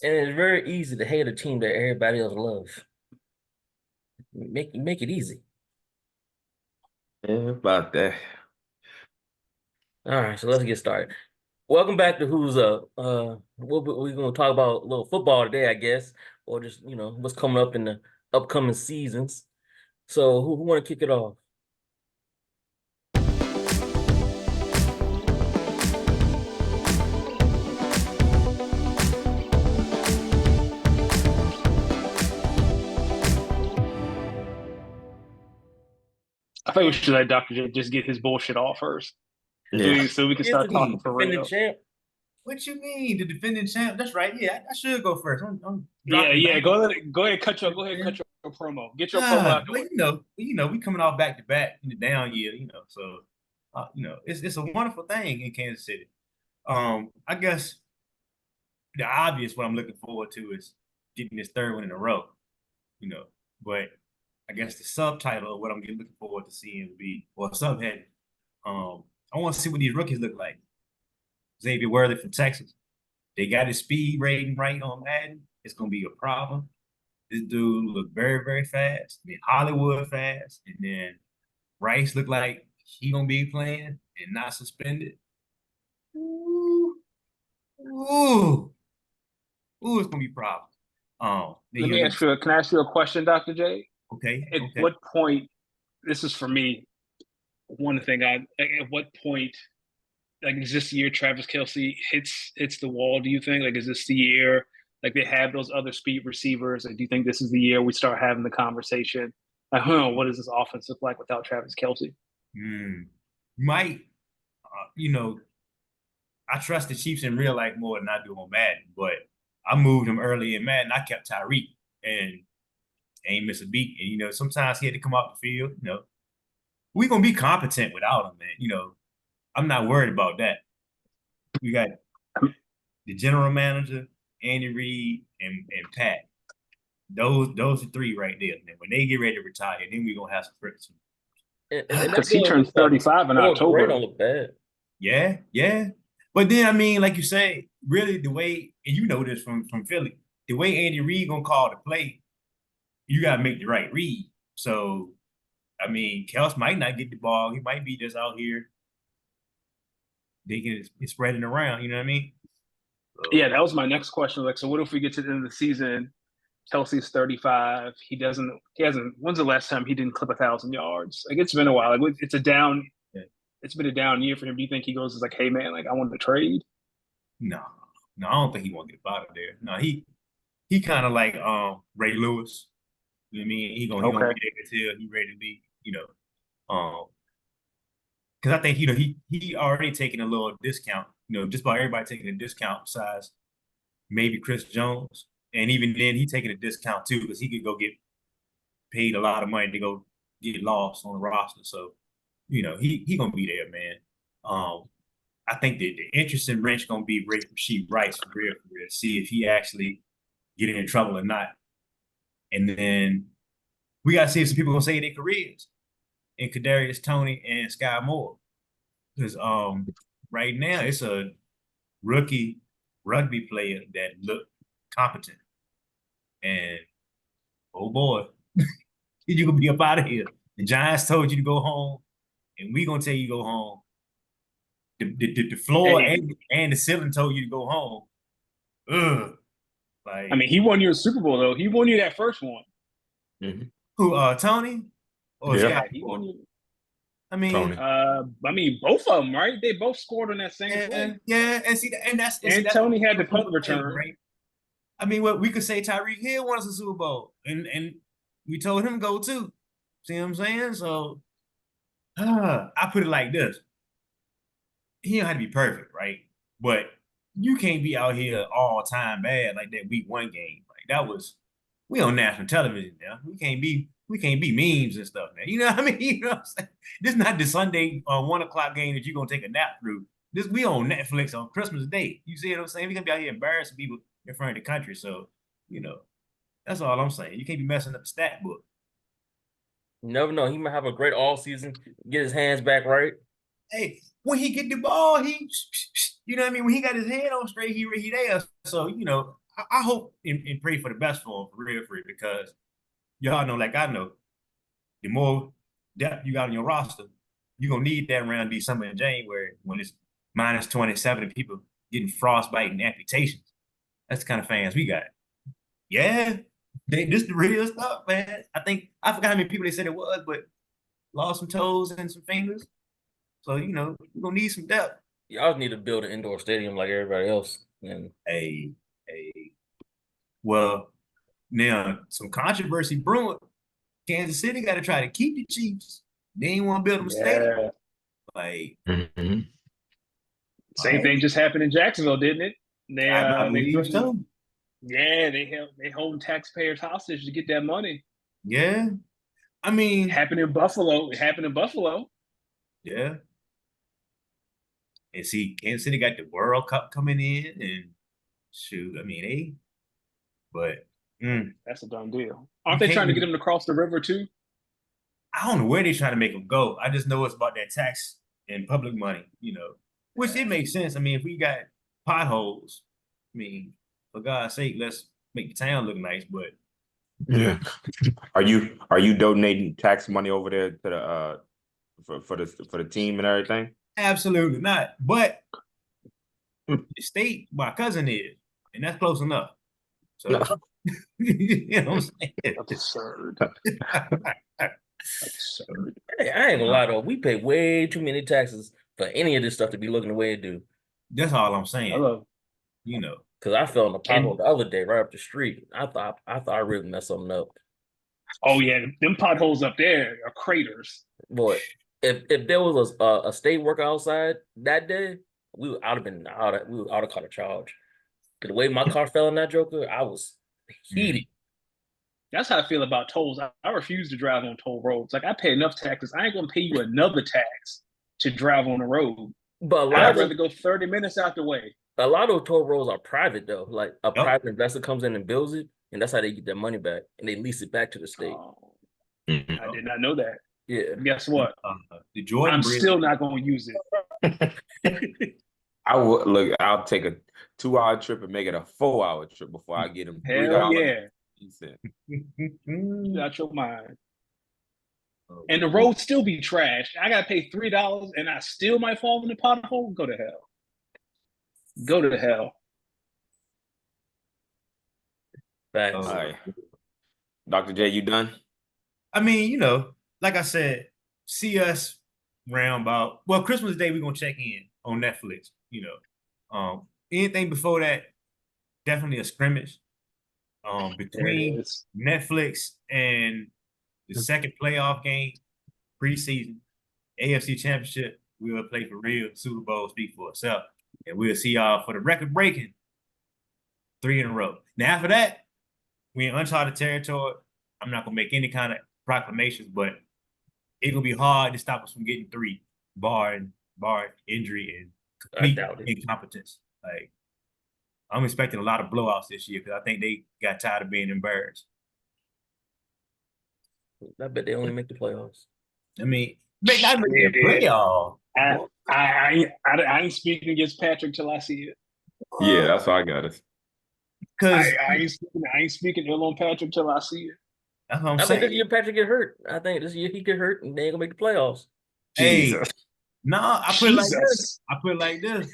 And it's very easy to hate a team that everybody else loves. Make it easy. Yeah, about that. All right, so let's get started. Welcome back to Who's Up. We're gonna talk about a little football today, I guess, or just what's coming up in the upcoming seasons. So who want to kick it off? I think we should let Dr. J just get his bullshit off first, so Yeah. we can start talking Anthony, for defending real. champ. What you mean, the defending champ? That's right. Yeah, I should go first. I'm Yeah, dropping yeah. back. Go ahead, go ahead, cut your promo. Get your promo out the way. We coming off back to back in the down year, so it's a wonderful thing in Kansas City. I guess the obvious what I'm looking forward to is getting this third one in a row, you know. But I guess the subtitle of what I'm looking forward to seeing would be, or subheading. I want to see what these rookies look like. Xavier Worthy from Texas. They got his speed rating right on Madden. It's gonna be a problem. This dude looked very, very fast. I mean, Hollywood fast, and then Rice looked like he gonna be playing and not suspended. Ooh, ooh, ooh, it's gonna be a problem. Then Let me ask you. Can I ask you a question, Dr. J? At okay. what point? This is for me. One thing at what point, like, is this the year Travis Kelce hits the wall? Do you think? Like, is this the year? Like, they have those other speed receivers. Like, do you think this is the year we start having the conversation? Like, what does this offense look like without Travis Kelce? Might I trust the Chiefs in real life more than I do on Madden, but I moved him early in Madden. I kept Tyreek and ain't miss a beat. And sometimes he had to come off the field. We gonna be competent without him, man. I'm not worried about that. We got the general manager, Andy Reid, and Pat. Those are three right there. And when they get ready to retire, then we gonna have some friction. And that Because he game turns looks like 35 in Ford Gray don't October. look bad. Yeah, yeah. But then I mean, like you say, really the way, and you know this from Philly, the way Andy Reid gonna call the play, you gotta make the right read. So I mean, Kels might not get the ball. He might be just out here. They can it's spreading around. You know what I mean? So, Yeah, that was my next question. Like, so what if we get to the end of the season? Kelsey's 35. He hasn't, when's the last time he didn't clip 1,000 yards? Like, it's been a while. Like, yeah. it's been a down year for him. Do you think he goes, like, hey, man, like, I want to trade? No, no, I don't think he want to get out of there. No, he kind of like Ray Lewis. You know what I mean? He gonna Okay. be there until he ready to leave. Because I think he already taking a little discount. Just about everybody taking a discount besides maybe Chris Jones, and even then he taking a discount too because he could go get paid a lot of money to go get lost on the roster. So he gonna be there, man. I think that the interesting wrench gonna be Rasheed Rice for real, see if he actually get in trouble or not. And then we gotta see if some people gonna say their careers in Kadarius Toney and Sky Moore. Because right now it's a rookie rugby player that look competent. And oh boy, you gonna be up out of here. The Giants told you to go home, and we gonna tell you to go home. The floor Hey, and the ceiling told you to go home. Ugh. I Like mean, he won you a Super Bowl, though. He won you that first one. Mhm. who? Tony or Yeah. Sky Yeah, he won Moore? you. I mean, Tony. I mean, both of them, right? They both scored on that same yeah, play. yeah, and see And that's what Tony had the we punt return. right? I mean, what we could say Tyreek Hill won us a Super Bowl, and we told him to go too. See what I'm saying? So I put it like this: he don't have to be perfect, right? But you can't be out here all time bad like that week one game. Like that was we on national television now. We can't be memes and stuff, man. You know what I mean? You know what I'm saying? This is not the Sunday 1 o'clock game that you're gonna take a nap through. This we on Netflix on Christmas Day. You see what I'm saying? We gonna be out here embarrassing people in front of the country. So, you know, that's all I'm saying. You can't be messing up the stat book. You never know. He might have a great all season, get his hands back right. Hey, when he get the ball, he you know what I mean? When he got his head on straight, he there. So, I hope and pray for the best for him, for real, because y'all know, like I know, the more depth you got on your roster, you're gonna need that around December and January when it's minus 27 and people getting frostbite and amputations. That's the kind of fans we got. Yeah, this the real stuff, man. I forgot how many people they said it was, but lost some toes and some fingers. So we're gonna need some depth. Y'all need to build an indoor stadium like everybody else. And Hey, well, now some controversy brewing. Kansas City got to try to keep the Chiefs. They ain't want to build them a stadium. Yeah. Like, Same thing just happened in Jacksonville, didn't it? I believe so. Yeah, they hold taxpayers hostage to get that money. Yeah. I mean, It happened in Buffalo. It happened in Buffalo. yeah. And see, Kansas City got the World Cup coming in, and shoot, I mean, but That's a done deal. Aren't they trying to get them to cross the river too? I don't know where they're trying to make them go. I just know it's about that tax and public money, which it makes sense. I mean, if we got potholes, I mean, for God's sake, let's make the town look nice. But yeah, are you donating tax money over there to the for the team and everything? absolutely not. But the state, my cousin is, and that's close enough. So you know what I'm saying? Absurd. Absurd. hey, I ain't gonna lie though, we pay way too many taxes for any of this stuff to be looking the way it do. That's all I'm saying. Hello. Because I fell in the pothole the other day right up the street. I thought I really messed something up. Oh yeah, them potholes up there are craters. Boy, if there was a state worker outside that day, we would have caught a charge. The way my car fell in that joker, I was heated. That's how I feel about tolls. I refuse to drive on toll roads. Like I pay enough taxes. I ain't gonna pay you another tax to drive on the road. But I'd rather go 30 minutes out the way. a lot of toll roads are private though. Like a Yep. private investor comes in and builds it, and that's how they get their money back, and they lease it back to the state. Oh, I did not know that. Yeah. Guess what? The Jordan I'm Bridge. still not gonna use it. I'll take a 2-hour trip and make it a 4-hour trip before I get him Hell $3. yeah. Out your mind. And the road still be trashed. I gotta pay $3 and I still might fall in the pothole. Go to hell. Go to hell. Facts. All right. Dr. J, you done? I mean, like I said, see us round about Christmas Day. We're gonna check in on Netflix. Anything before that, definitely a scrimmage. Between Netflix and the second playoff game, preseason, AFC Championship, we will play for real. Super Bowl speak for itself, and we'll see y'all for the record-breaking 3 in a row. Now after that, we in uncharted territory. I'm not gonna make any kind of proclamations, but it's gonna be hard to stop us from getting 3, bar injury and complete incompetence. Like I'm expecting a lot of blowouts this year because I think they got tired of being embarrassed. I bet they only make the playoffs. I mean, they not make the playoff. I ain't speaking against Patrick till I see it. Yeah, that's what I got it. Because I ain't speaking ill on Patrick till I see it. That's what I'm I saying. think this year Patrick get hurt. I think this year he get hurt and they ain't gonna make the playoffs. Hey, Jesus. I put it like this.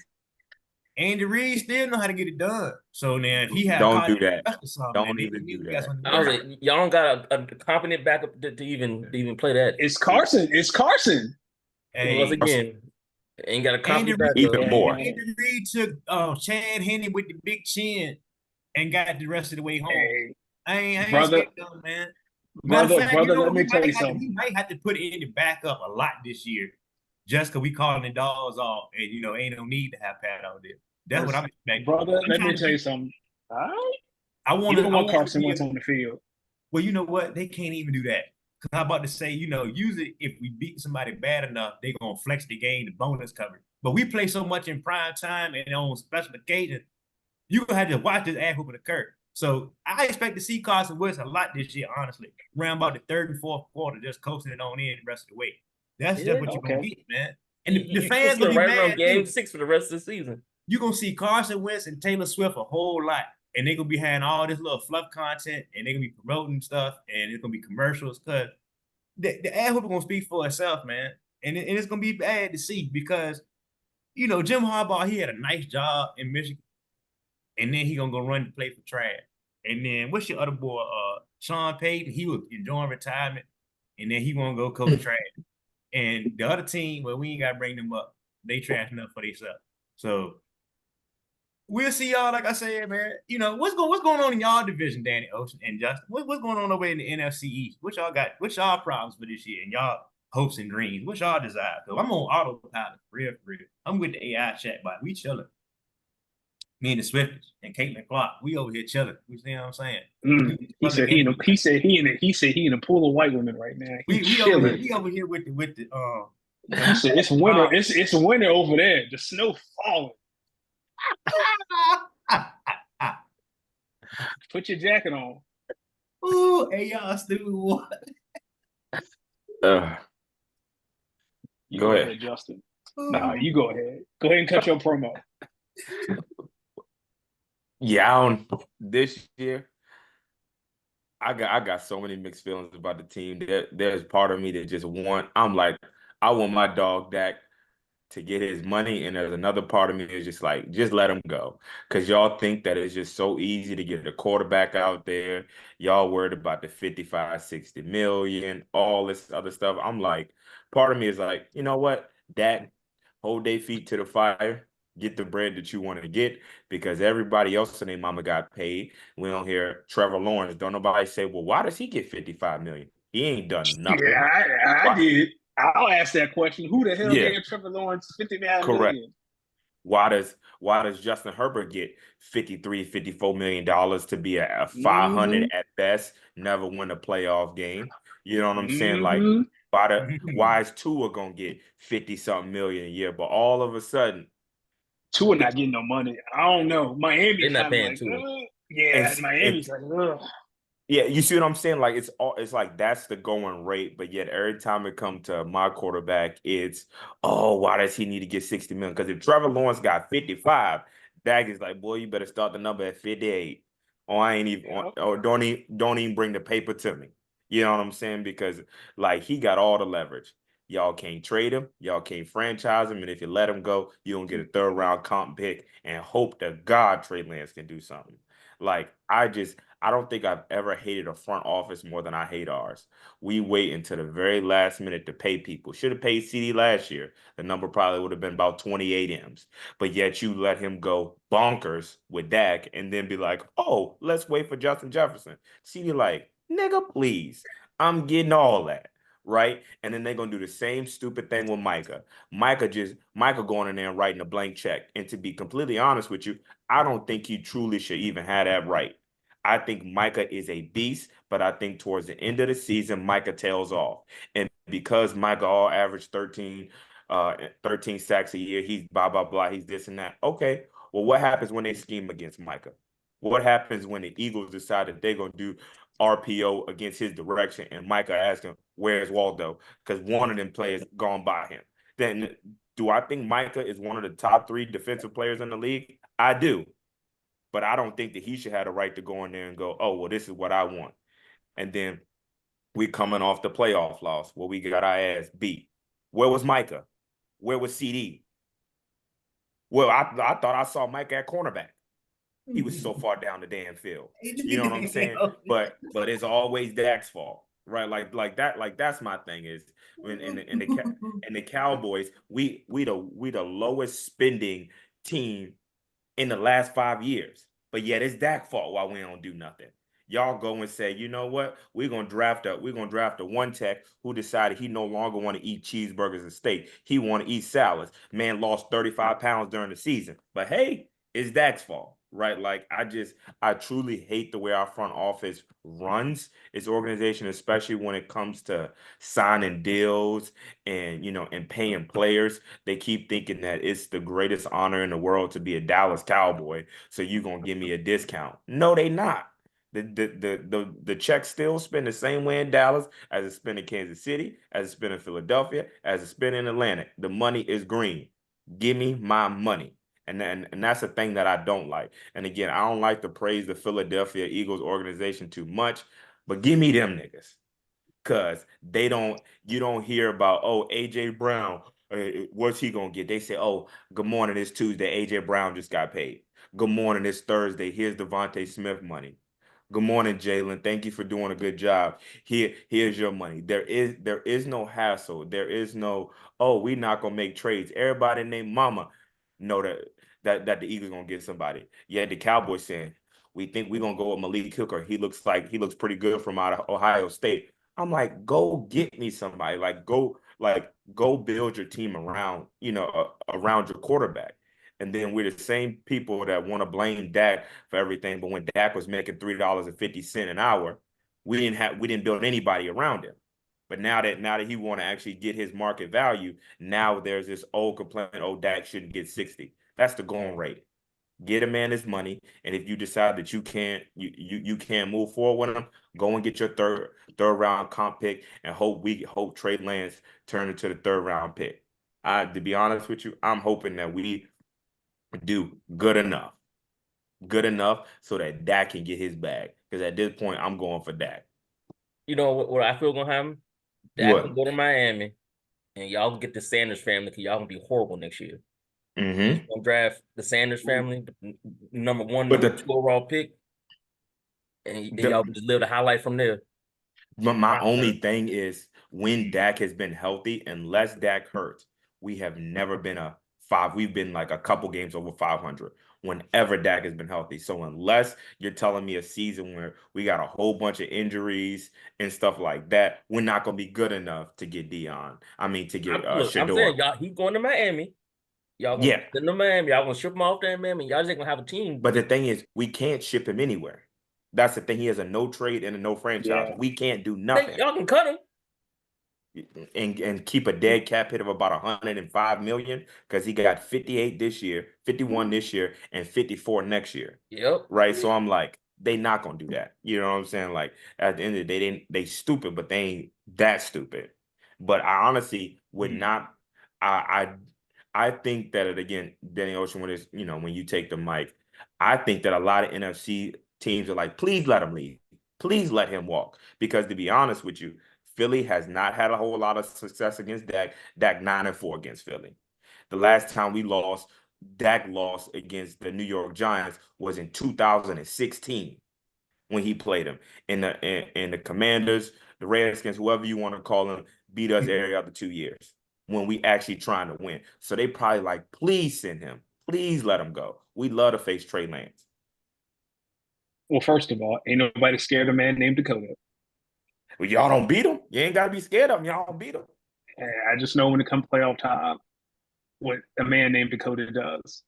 Andy Reid still know how to get it done. So now if he had Don't do that. Don't even do that. I was like, y'all don't got a competent backup to even play that. It's Carson. It's Carson. Hey, Once again, ain't got a competent backup. Even more. Andy Reid took Chad Henne with the big chin and got the rest of the way home. Hey, I ain't brother, scared of him, man. brother, let me tell you something. We might have to put Andy back up a lot this year, just because we calling the dogs off, and ain't no need to have Pat out there. That's what I'm expecting. Brother, let me tell you something. All right. I want to Carson Wentz on the field. Well, you know what? They can't even do that. Because I'm about to say, usually if we beat somebody bad enough, they're going to flex the game, the bonus coverage. But we play so much in prime time and on special occasions, you're going to have to watch this ass whooping occur. So I expect to see Carson Wentz a lot this year, honestly. Around about the third and fourth quarter, just coasting it on in the rest of the way. That's just what you're going to get, man. And the fans going to be mad. Game 6 for the rest of the season. You're going to see Carson Wentz and Taylor Swift a whole lot. and they're gonna be having all this little fluff content, and they're gonna be promoting stuff, and it's gonna be commercials, because the ad hoop gonna speak for itself, man. And it's gonna be bad to see, because Jim Harbaugh, he had a nice job in Michigan, and then he gonna go run to play for trash. And then what's your other boy, Sean Payton? He was enjoying retirement, and then he gonna go coach trash. And the other team, well, we ain't gotta bring them up. They trash enough for themselves. So we'll see y'all. Like I said, man. What's going on in y'all division, Danny Ocean and Justin? What's going on over in the NFC East? What y'all got? What's y'all problems for this year? And y'all hopes and dreams? What's y'all desire? So I'm on autopilot, for real, for real. I'm with the AI chat bot. We chilling. Me and the Swifties and Caitlin Clark, we over here chilling. You see what I'm saying? He said he in a pool of white women right now. We over here with the he said it's winter. It's winter over there. The snow falling. Put your jacket on. Ooh, hey y'all, stupid boy. You Go ahead. Justin. Nah, you go ahead. Go ahead and cut your promo. Yeah, this year, I got so many mixed feelings about the team. There's part of me that just I want my dog Dak to get his money, and there's another part of me that's just like, just let him go. Because y'all think that it's just so easy to get a quarterback out there. Y'all worried about the 55, 60 million, all this other stuff. I'm like, part of me is like, you know what? Dak, hold their feet to the fire. Get the bread that you want to get, because everybody else in their mama got paid. We don't hear Trevor Lawrence. Don't nobody say, well, why does he get 55 million? He ain't done nothing. Yeah, I did. I'll ask that question. Who the hell Yeah. gave Trevor Lawrence $59 Correct. million? Why does Justin Herbert get 53, 54 million dollars to be a 500 at best, never win a playoff game? You know what I'm saying? Like, why is Tua gonna get 50 something million a year, but all of a sudden Tua not getting no money? I don't know. Miami They're not kind of paying like, Tua. yeah, Miami's like, ugh. yeah, you see what I'm saying? Like, it's like that's the going rate, but yet every time it comes to my quarterback, it's, oh, why does he need to get 60 million? Because if Trevor Lawrence got 55, Dak is like, boy, you better start the number at 58. Or I ain't even or don't even bring the paper to me. You know what I'm saying? Because like he got all the leverage. Y'all can't trade him, y'all can't franchise him, and if you let him go, you don't get a third round comp pick and hope to God Trey Lance can do something. Like I don't think I've ever hated a front office more than I hate ours. We wait until the very last minute to pay people. Should have paid CD last year. The number probably would have been about 28 M's. But yet you let him go bonkers with Dak and then be like, oh, let's wait for Justin Jefferson. CD like, nigga, please. I'm getting all that. Right? And then they're gonna do the same stupid thing with Micah. Micah going in there and writing a blank check. And to be completely honest with you, I don't think he truly should even have that right. I think Micah is a beast, but I think towards the end of the season, Micah tails off. And because Micah all averaged 13 sacks a year, he's blah, blah, blah, he's this and that. Okay, well, what happens when they scheme against Micah? What happens when the Eagles decide that they're going to do RPO against his direction and Micah asks him, where's Waldo? Because one of them players gone by him. Then do I think Micah is one of the top 3 defensive players in the league? I do. But I don't think that he should have the right to go in there and go, oh, well, this is what I want. And then we coming off the playoff loss where we got our ass beat. Where was Micah? Where was CD? Well, I thought I saw Micah at cornerback. He was so far down the damn field. You know what I'm saying? But it's always Dak's fault, right? Like that's my thing is when in the Cowboys, we the lowest spending team in the last 5 years. But yet it's Dak's fault why we don't do nothing. Y'all go and say, you know what? We're gonna draft a one tech who decided he no longer want to eat cheeseburgers and steak. He want to eat salads. Man lost 35 pounds during the season. But hey, it's Dak's fault, right? Like I truly hate the way our front office runs its organization, especially when it comes to signing deals and and paying players. They keep thinking that it's the greatest honor in the world to be a Dallas Cowboy, so you're gonna give me a discount. No, they not. The checks still spend the same way in Dallas as it spent in Kansas City, as it spent in Philadelphia, as it spent in Atlanta. The money is green. Give me my money. And that's the thing that I don't like. And again, I don't like to praise the Philadelphia Eagles organization too much, but give me them niggas. Cause you don't hear about, oh, AJ Brown, what's he gonna get? They say, oh, good morning, it's Tuesday, AJ Brown just got paid. Good morning, it's Thursday. Here's Devontae Smith money. Good morning, Jalen. Thank you for doing a good job. Here's your money. There is no hassle. There is no, oh, we're not gonna make trades. Everybody named Mama know that the Eagles gonna get somebody. Yeah, the Cowboys saying, we think we're gonna go with Malik Hooker. He looks pretty good from out of Ohio State. I'm like, go get me somebody. Go build your team around, around your quarterback. And then we're the same people that want to blame Dak for everything. But when Dak was making $3.50 an hour, we didn't build anybody around him. But now that he want to actually get his market value, now there's this old complaint, oh, Dak shouldn't get 60. That's the going rate. Get a man his money, and if you decide that you can't move forward with him, go and get your third round comp pick, and hope Trey Lance turn into the third round pick. To be honest with you, I'm hoping that we do good enough so that Dak can get his bag. Because at this point, I'm going for Dak. You know what I feel gonna happen? Dak can What? go to Miami, and y'all can get the Sanders family because y'all gonna be horrible next year. Mm-hmm. Gonna draft the Sanders family, number one, But number two overall pick, and y'all can just live the highlight from there. my only thing is when Dak has been healthy, unless Dak hurts, we have never been a 5. We've been like a couple games over 500 whenever Dak has been healthy. So unless you're telling me a season where we got a whole bunch of injuries and stuff like that, we're not going to be good enough to get Dion. I mean, to get Look, I'm saying Shador. y'all, he's going to Miami. Y'all gonna Yeah, send him to Miami. Y'all gonna ship him off there in Miami. Y'all just ain't gonna have a team. but the thing is, we can't ship him anywhere. That's the thing. He has a no trade and a no franchise. Yeah. We can't do nothing. Y'all can cut him. And keep a dead cap hit of about 105 million because he got 58 this year, 51 this year, and 54 next year. Yep. Right. So I'm like, they not gonna do that. You know what I'm saying? Like at the end of the day, they stupid, but they ain't that stupid. But I honestly would not. I think that again, Danny Ocean, when you take the mic, I think that a lot of NFC teams are like, please let him leave. Please let him walk. Because to be honest with you, Philly has not had a whole lot of success against Dak. Dak 9-4 against Philly. The last time Dak lost against the New York Giants was in 2016 when he played them. And the Commanders, the Redskins, whoever you want to call them, beat us every other 2 years when we actually trying to win. So they probably like, please send him. Please let him go. We love to face Trey Lance. Well, first of all, ain't nobody scared of a man named Dakota. Well, y'all don't beat him. You ain't got to be scared of him. Y'all don't beat him. And I just know when it comes playoff time, what a man named Dakota does.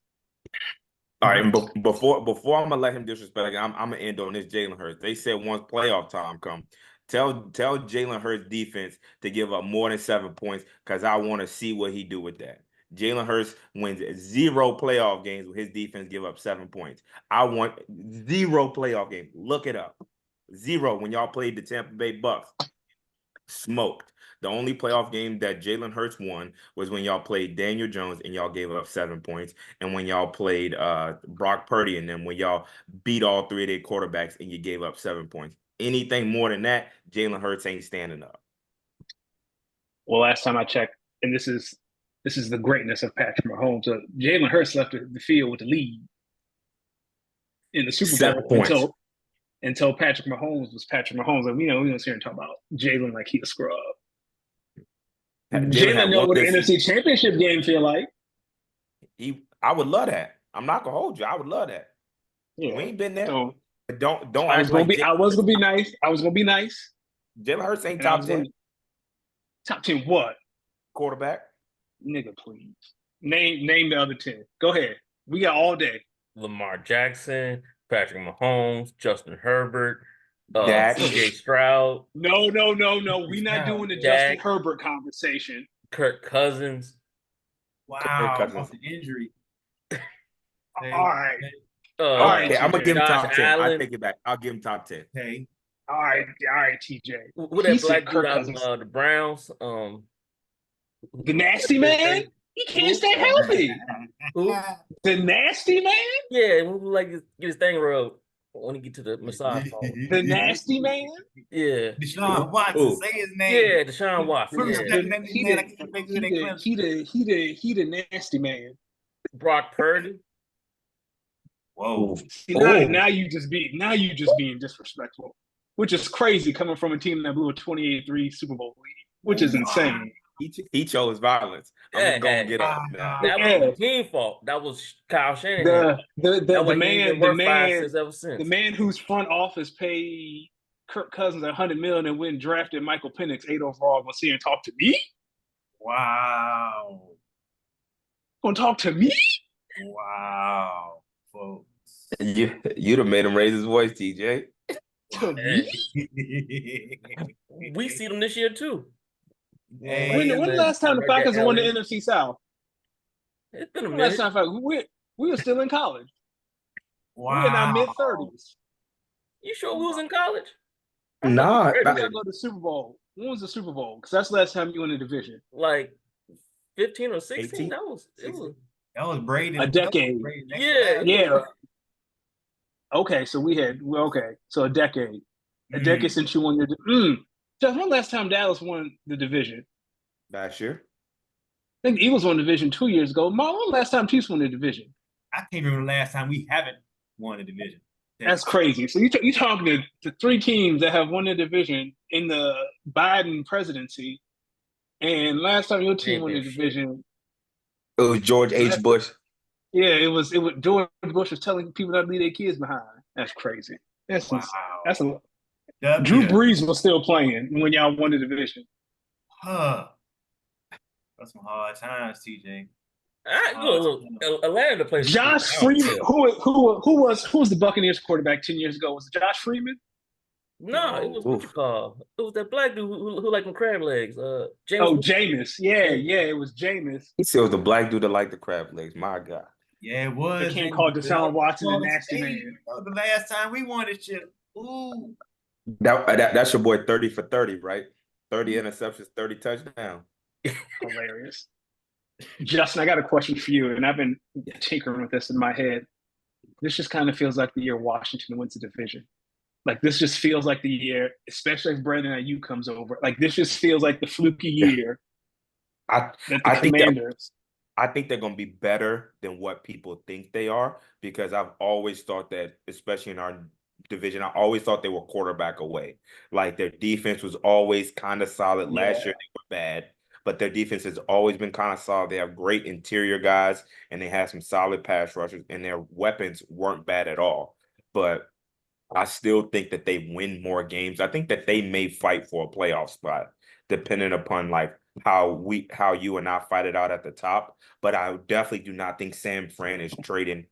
All right, and before I'm gonna let him disrespect, I'm gonna end on this Jalen Hurts. They said once playoff time come, tell Jalen Hurts defense to give up more than 7 points because I want to see what he do with that. Jalen Hurts wins 0 playoff games with his defense give up 7 points. I want 0 playoff games. Look it up. 0 when y'all played the Tampa Bay Bucks. Smoked. The only playoff game that Jalen Hurts won was when y'all played Daniel Jones and y'all gave up 7 points, and when y'all played Brock Purdy and then when y'all beat all 3 of their quarterbacks and you gave up 7 points. Anything more than that, Jalen Hurts ain't standing up. Well, last time I checked, and this is the greatness of Patrick Mahomes. Jalen Hurts left the field with the lead in the Super 7 Bowl points. until Patrick Mahomes was Patrick Mahomes. And we don't sit here and talk about Jalen like he a scrub. Jalen know what the NFC Championship game feel like. I would love that. I'm not gonna hold you. I would love that. Yeah. We ain't been there. So, but don't I was act gonna like be. I was gonna be nice. I was gonna be nice. Jalen Hurts ain't And I top was 10 gonna- Top 10 what? quarterback. Nigga, please. Name the other 10. Go ahead. We got all day. Lamar Jackson, Patrick Mahomes, Justin Herbert, Dak. CJ Stroud, No. We not doing the Dak. Justin Herbert conversation. Kirk Cousins. Wow, Cousins. off the injury. All right. All right, Okay, I'm gonna TJ. give him Josh top 10. Allen. I take it back. I'll give him top 10. Okay. All right, TJ. Who He that said black dude Kirk out Cousins. the Browns? The nasty man? He can't stay healthy. Who? The nasty man. Yeah, who like get his thing rubbed when he get to the massage ball. The nasty man. Yeah. Deshaun Watson, say his name. Yeah, Deshaun Watson. Put Yeah. respect in that man. I can't make good at Clemson. He the nasty man. Brock Purdy. Whoa. See, now you just being disrespectful, which is crazy coming from a team that blew a 28-3 Super Bowl lead, which is insane. He chose violence. I'm Yeah, gonna go and get up now. That was the team fault. That was Kyle Shanahan. The man whose front office paid Kirk Cousins $100 million and went and drafted Michael Penix 8 overall was here and talk to me. Wow. Gonna talk to me? Wow, folks. You'd have made him raise his voice, TJ. To me? We see them this year too. When the last time the Falcons won the NFC South? It's been a minute. minute. Last time we were still in college. Wow. We were in our mid-30s. You sure we was in college? Nah. We gotta go to the Super Bowl. When was the Super Bowl? Because that's the last time you won the division. Like 15 or 16? 18? That was Braden. A decade. Yeah. Okay, so so a decade. A decade since you won your Just when last time Dallas won the division? Last year. I think Eagles won the division 2 years ago. When last time Chiefs won the division? I can't remember the last time we haven't won a division. That's crazy. So you're talking to three teams that have won the division in the Biden presidency, and last time your team won the division, it was George H. Bush. Yeah, it was George Bush was telling people not to leave their kids behind. That's crazy. That's a Drew Brees was still playing when y'all won the division. That's some hard times, TJ. Look, Atlanta plays. Josh Freeman, who was the Buccaneers quarterback 10 years ago? Was it Josh Freeman? No, it was what you call. It was that black dude who liked them crab legs. Jameis. Oh, Jameis. Yeah, it was Jameis. He said it was the black dude that liked the crab legs. My God. Yeah, it was. They can't call Deshaun Watson a nasty man. The last time we won this shit. Ooh. That's your boy 30 for 30, right? 30 interceptions, 30 touchdowns. Hilarious. Justin, I got a question for you, and I've been tinkering with this in my head. This just kind of feels like the year Washington wins the division. Like, this just feels like the year, especially if Brandon Ayuk comes over. Like, this just feels like the fluky year I think Commanders. I think they're going to be better than what people think they are, because I've always thought that, especially in our division, I always thought they were quarterback away. Like, their defense was always kind of solid. Last year they were bad, but their defense has always been kind of solid. They have great interior guys, and they have some solid pass rushers, and their weapons weren't bad at all. But I still think that they win more games. I think that they may fight for a playoff spot, depending upon like how you and I fight it out at the top. But I definitely do not think San Fran is trading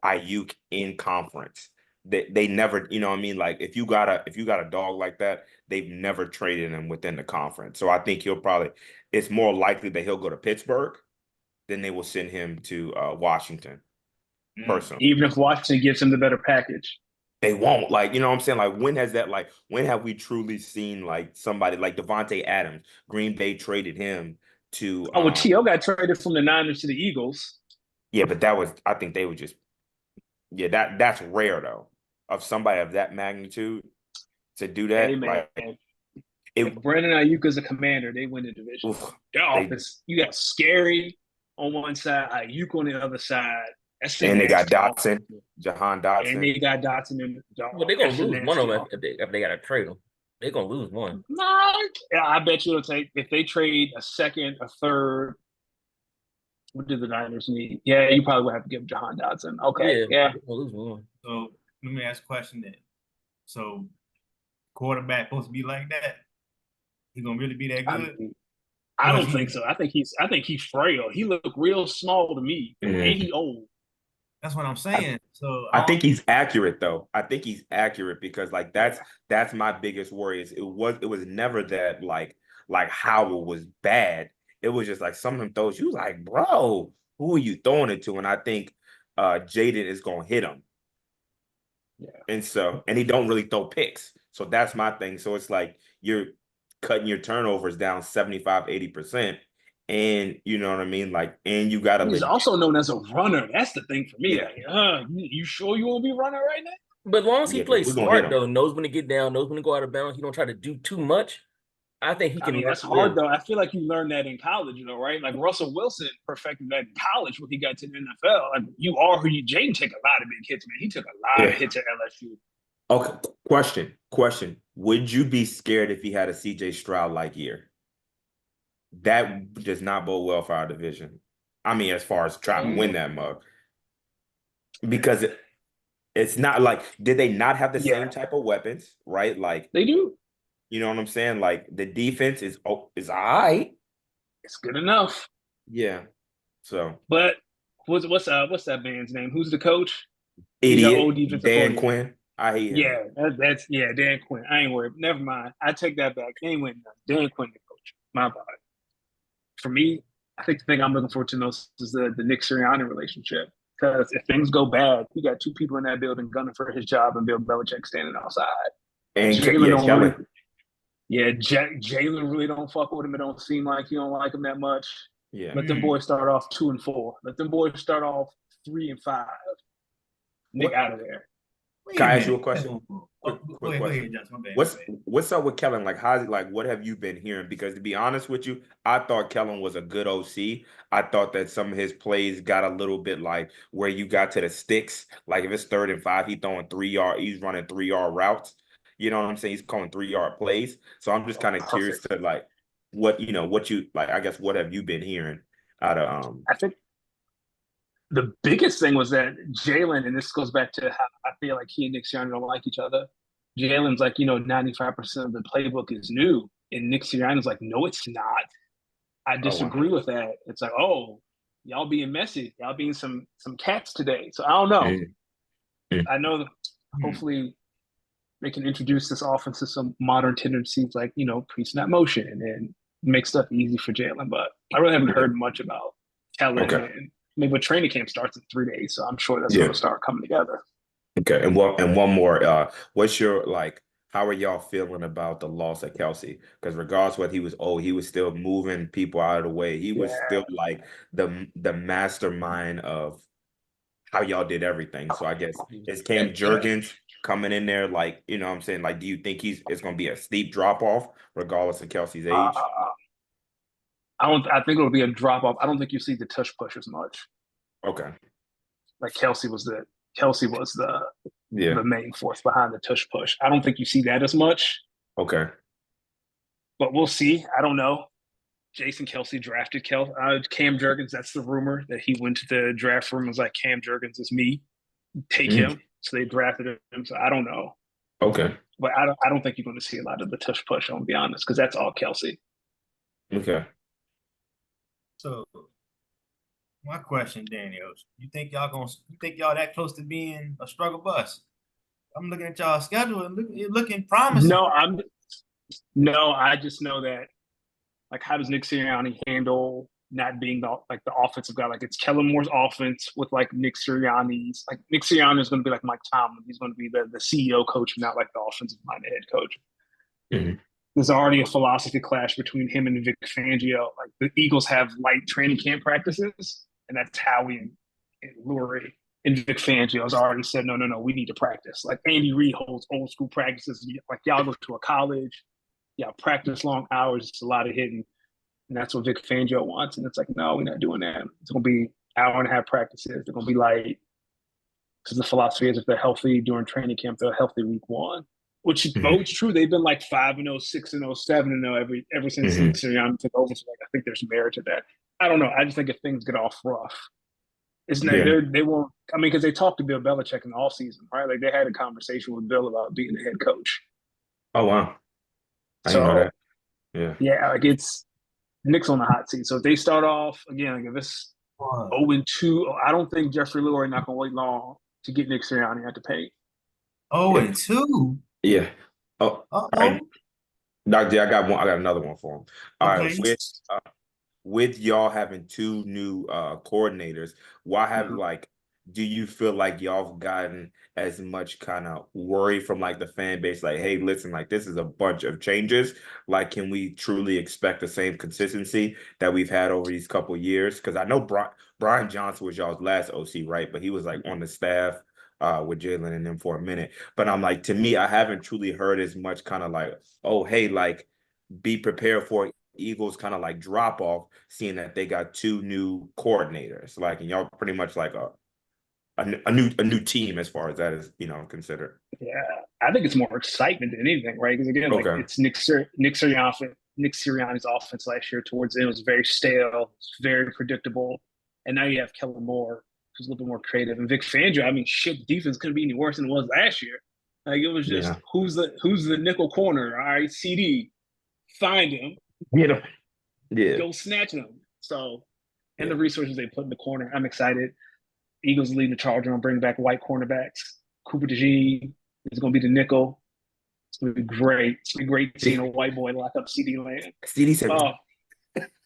Ayuk in conference. They never, you know what I mean? Like, if you got a dog like that, they've never traded him within the conference. So I think it's more likely that he'll go to Pittsburgh than they will send him to Washington. Personally, even if Washington gives him the better package. They won't. Like, you know what I'm saying? Like, when have we truly seen like somebody like Devontae Adams? Green Bay traded him to T.O. got traded from the Niners to the Eagles. Yeah, but I think they would just that's rare though, of somebody of that magnitude to do that. If Brandon Ayuk is a Commander, they win the division. Their offense, you got Scary on one side, Ayuk on the other side. And they got Dotson, Jahan Dotson. And they got Dotson in the Well, they're going to lose one of them if they got to trade them. They're going to lose one. I bet you it'll take, if they trade a second, a third, what do the Niners need? Yeah, you probably would have to give Jahan Dotson. Okay, yeah. They'll lose one. So let me ask a question then. So quarterback supposed to be like that? He going to really be that good? I don't think so. I think he's frail. He looked real small to me. And he old. That's what I'm saying. I think he's accurate though. I think he's accurate because like that's my biggest worry is it was never that like Howell was bad. It was just like some of them throws you was like, bro, who are you throwing it to? And I think Jaden is gonna hit him. Yeah. And he don't really throw picks. So that's my thing. So it's like you're cutting your turnovers down 75, 80%. and you know what I mean? Like, and you got a He's legit, also known as a runner. That's the thing for me. yeah, Like, you sure you want to be a runner right now? But as long as he yeah, because plays we're gonna hit smart him. though, knows when to get down, knows when to go out of bounds, he don't try to do too much. I think he I can mean, that's hard live. though. I feel like you learned that in college, right? Like Russell Wilson perfected that in college when he got to the NFL. Like you are who you. Jane took a lot of big hits, man. He took a lot of Yeah. hits at LSU. Okay. Question. Would you be scared if he had a CJ Stroud like year? That does not bode well for our division. I mean, as far as trying to win that mug, because it's not like, did they not have the Yeah, same type of weapons, right? Like, they do. you know what I'm saying? Like the defense is all right. It's good enough. Yeah. So But what's that man's name? Who's the coach? He's our old idiot defensive Dan coordinator. Quinn. I hate him. Yeah, that's Dan Quinn. I ain't worried. Never mind. I take that back. They ain't winning nothing. Dan Quinn, the coach. My bad. For me, I think the thing I'm looking forward to most is the Nick Sirianni relationship. Because if things go bad, you got two people in that building gunning for his job and Bill Belichick standing outside. And Jalen yeah, don't really, Kellen. yeah, Jalen really don't fuck with him. It don't seem like you don't like him that much. Yeah. Let them boys start off 2-4. Let them boys start off 3-5. Nick What out of there. Wait Can a I ask you a minute. question? Oh, Quick go question. ahead, Johnson. My bad. What's up with Kellen? Like, how's it like? What have you been hearing? Because to be honest with you, I thought Kellen was a good OC. I thought that some of his plays got a little bit like where you got to the sticks. Like if it's 3rd and 5, he's running 3-yard routes. You know what I'm saying? He's calling 3-yard plays. So I'm just Oh, kind of curious perfect. to like what you like. I guess what have you been hearing out of I think the biggest thing was that Jalen, and this goes back to how I feel like he and Nick Sirianni don't like each other. Jalen's like, 95% of the playbook is new. And Nick Sirianni's like, no, it's not. I oh wow. disagree with that. It's like, oh, y'all being messy. Y'all being some cats today. So I don't know. Mm-hmm. I know hopefully they can introduce this offense to some modern tendencies like, pre-snap motion and make stuff easy for Jalen. But I really haven't Yeah. heard much about Kellen Okay. and maybe when training camp starts in 3 days. So I'm sure that's going Yeah. to start coming together. Okay, and one more. What's your like? How are y'all feeling about the loss of Kelsey? Because regardless what he was old, he was still moving people out of the way. He was Yeah. still like the mastermind of how y'all did everything. So I guess is Cam Jurgens coming in there like what I'm saying? Like, do you think it's going to be a steep drop off regardless of Kelsey's age? I don't. I think it'll be a drop off. I don't think you see the tush push as much. Okay. Like Kelsey was the Yeah. main force behind the tush push. I don't think you see that as much, Okay. but we'll see. I don't know. Jason Kelsey drafted Cam Jurgens. That's the rumor that he went to the draft room and was like, Cam Jurgens is me. Take Mm. him. So they drafted him. So I don't know. Okay. But I don't think you're going to see a lot of the tush push, I'm going to be honest, because that's all Kelsey. Okay. So my question, Daniel, you think y'all that close to being a struggle bus? I'm looking at y'all schedule and it's looking promising. No, I just know that, like, how does Nick Sirianni handle not being the offensive guy? Like, it's Kellen Moore's offense with like Nick Sirianni's. Like, Nick Sirianni is going to be like Mike Tomlin. He's going to be the CEO coach, not like the offensive minded head coach. Mm-hmm. There's already a philosophy clash between him and Vic Fangio. Like, the Eagles have light training camp practices, and that's Howie and Lurie. And Vic Fangio has already said, no, we need to practice. Like, Andy Reid holds old school practices. Like, y'all go to a college, y'all practice long hours. It's a lot of hitting. And that's what Vic Fangio wants. And it's like, no, we're not doing that. It's going to be hour and a half practices. They're going to be light. Because the philosophy is if they're healthy during training camp, they're healthy week one, which bodes true. They've been like 5-0, 6-0, 7-0 ever since Mm-hmm. Nick Sirianni took over. So like, I think there's merit to that. I don't know. I just think if things get off rough, it's not, Yeah. they won't. I mean, because they talked to Bill Belichick in the off season, right? Like they had a conversation with Bill about being the head coach. Oh wow. I didn't know So that. Yeah. yeah, like it's Nick's on the hot seat. So if they start off again, like if it's 0-2, I don't think Jeffrey Lurie not gonna wait long to get Nick Sirianni at the paint. 0-2. Yeah. Oh, all right. Dr. J, I got another one for him. All right, Okay. with y'all having two new coordinators, why have like do you feel like y'all have gotten as much kind of worry from like the fan base, like, hey, listen, like this is a bunch of changes. Like, can we truly expect the same consistency that we've had over these couple of years? Because I know Brian Johnson was y'all's last OC, right? But he was like on the staff with Jalen and them for a minute. But I'm like, to me, I haven't truly heard as much kind of like, oh, hey, like be prepared for Eagles kind of like drop off, seeing that they got two new coordinators, like, and y'all pretty much like a new team as far as that is, considered. Yeah, I think it's more excitement than anything, right? Because again, like Okay. it's Nick Sirianni's offense last year towards the end was very stale, very predictable, and now you have Kellen Moore, who's a little bit more creative, and Vic Fangio. I mean, shit, defense couldn't be any worse than it was last year. Like it was just Yeah. who's the nickel corner? All right, CD, find him, You know. Yeah. go snatch him. So, and Yeah. the resources they put in the corner, I'm excited. Eagles leading the charge on bringing back white cornerbacks. Cooper DeJean is going to be the nickel. It's going to be great. It's going to be great seeing a white boy lock up CD Lamb. CD said, Oh,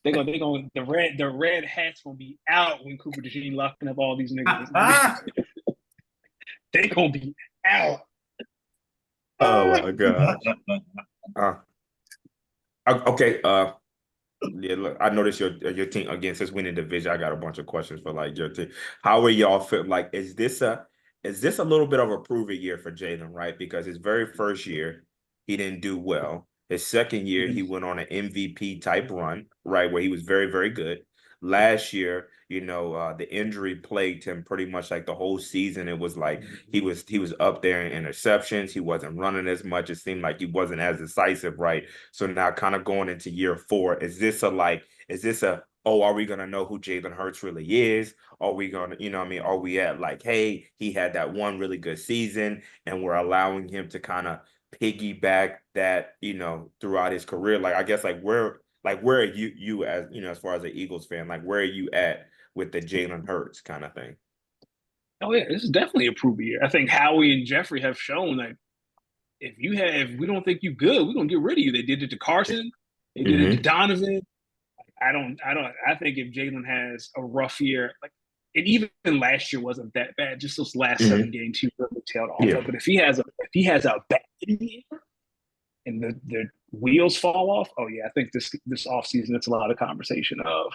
the red hat's going to be out when Cooper DeJean locking up all these niggas. They going to be out. oh my God. Okay. Yeah, look, I noticed your team again since winning division. I got a bunch of questions for like your team. How are y'all feel? Like, is this a little bit of a prove it year for Jalen, right? Because his very first year, he didn't do well. His second year, he went on an MVP type run, right, where he was very, very good. Last year, the injury plagued him pretty much like the whole season. It was like he was up there in interceptions. He wasn't running as much. It seemed like he wasn't as decisive, right? So now kind of going into year 4, oh, are we gonna know who Jalen Hurts really is? Are we gonna, what I mean, are we at like, hey, he had that one really good season and we're allowing him to kind of piggyback that, throughout his career? Like, I guess where are you as, as far as an Eagles fan, like where are you at with the Jalen Hurts kind of thing? Oh yeah, this is definitely a prove year. I think Howie and Jeffrey have shown that if we don't think you good, we're gonna get rid of you. They did it to Carson. They did it to Mm-hmm. Donovan. I think if Jalen has a rough year, like, and even last year wasn't that bad. Just those last Mm-hmm. 7 games, he really tailed off. Yeah. But if he has a bad year and the wheels fall off, oh yeah, I think this offseason it's a lot of conversation of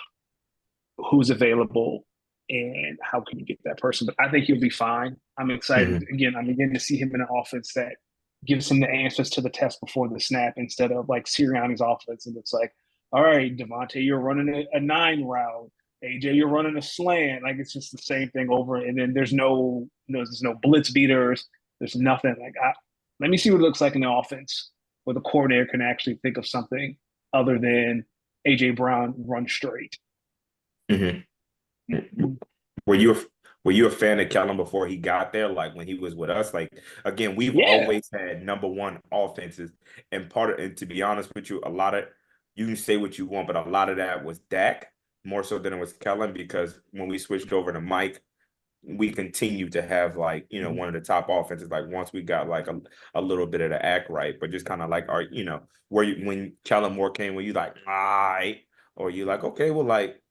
who's available and how can you get that person. But I think he'll be fine. I'm excited. Mm-hmm. Again, I'm beginning to see him in an offense that gives him the answers to the test before the snap instead of like Sirianni's offense. And it's like, all right, Devontae, you're running a 9 route. AJ, you're running a slant. Like it's just the same thing over. And then there's no blitz beaters. There's nothing. Let me see what it looks like in the offense where the coordinator can actually think of something other than AJ Brown run straight. Mm-hmm. Were you a fan of Kellen before he got there? Like when he was with us? Like again, we've Yeah. always had number one offenses, and and to be honest with you, you can say what you want, but a lot of that was Dak more so than it was Kellen, because when we switched over to Mike, we continued to have like, one of the top offenses. Like once we got like a little bit of the act right, but just kind of like when Kellen Moore came, were you like, all right, or you like, okay, well, like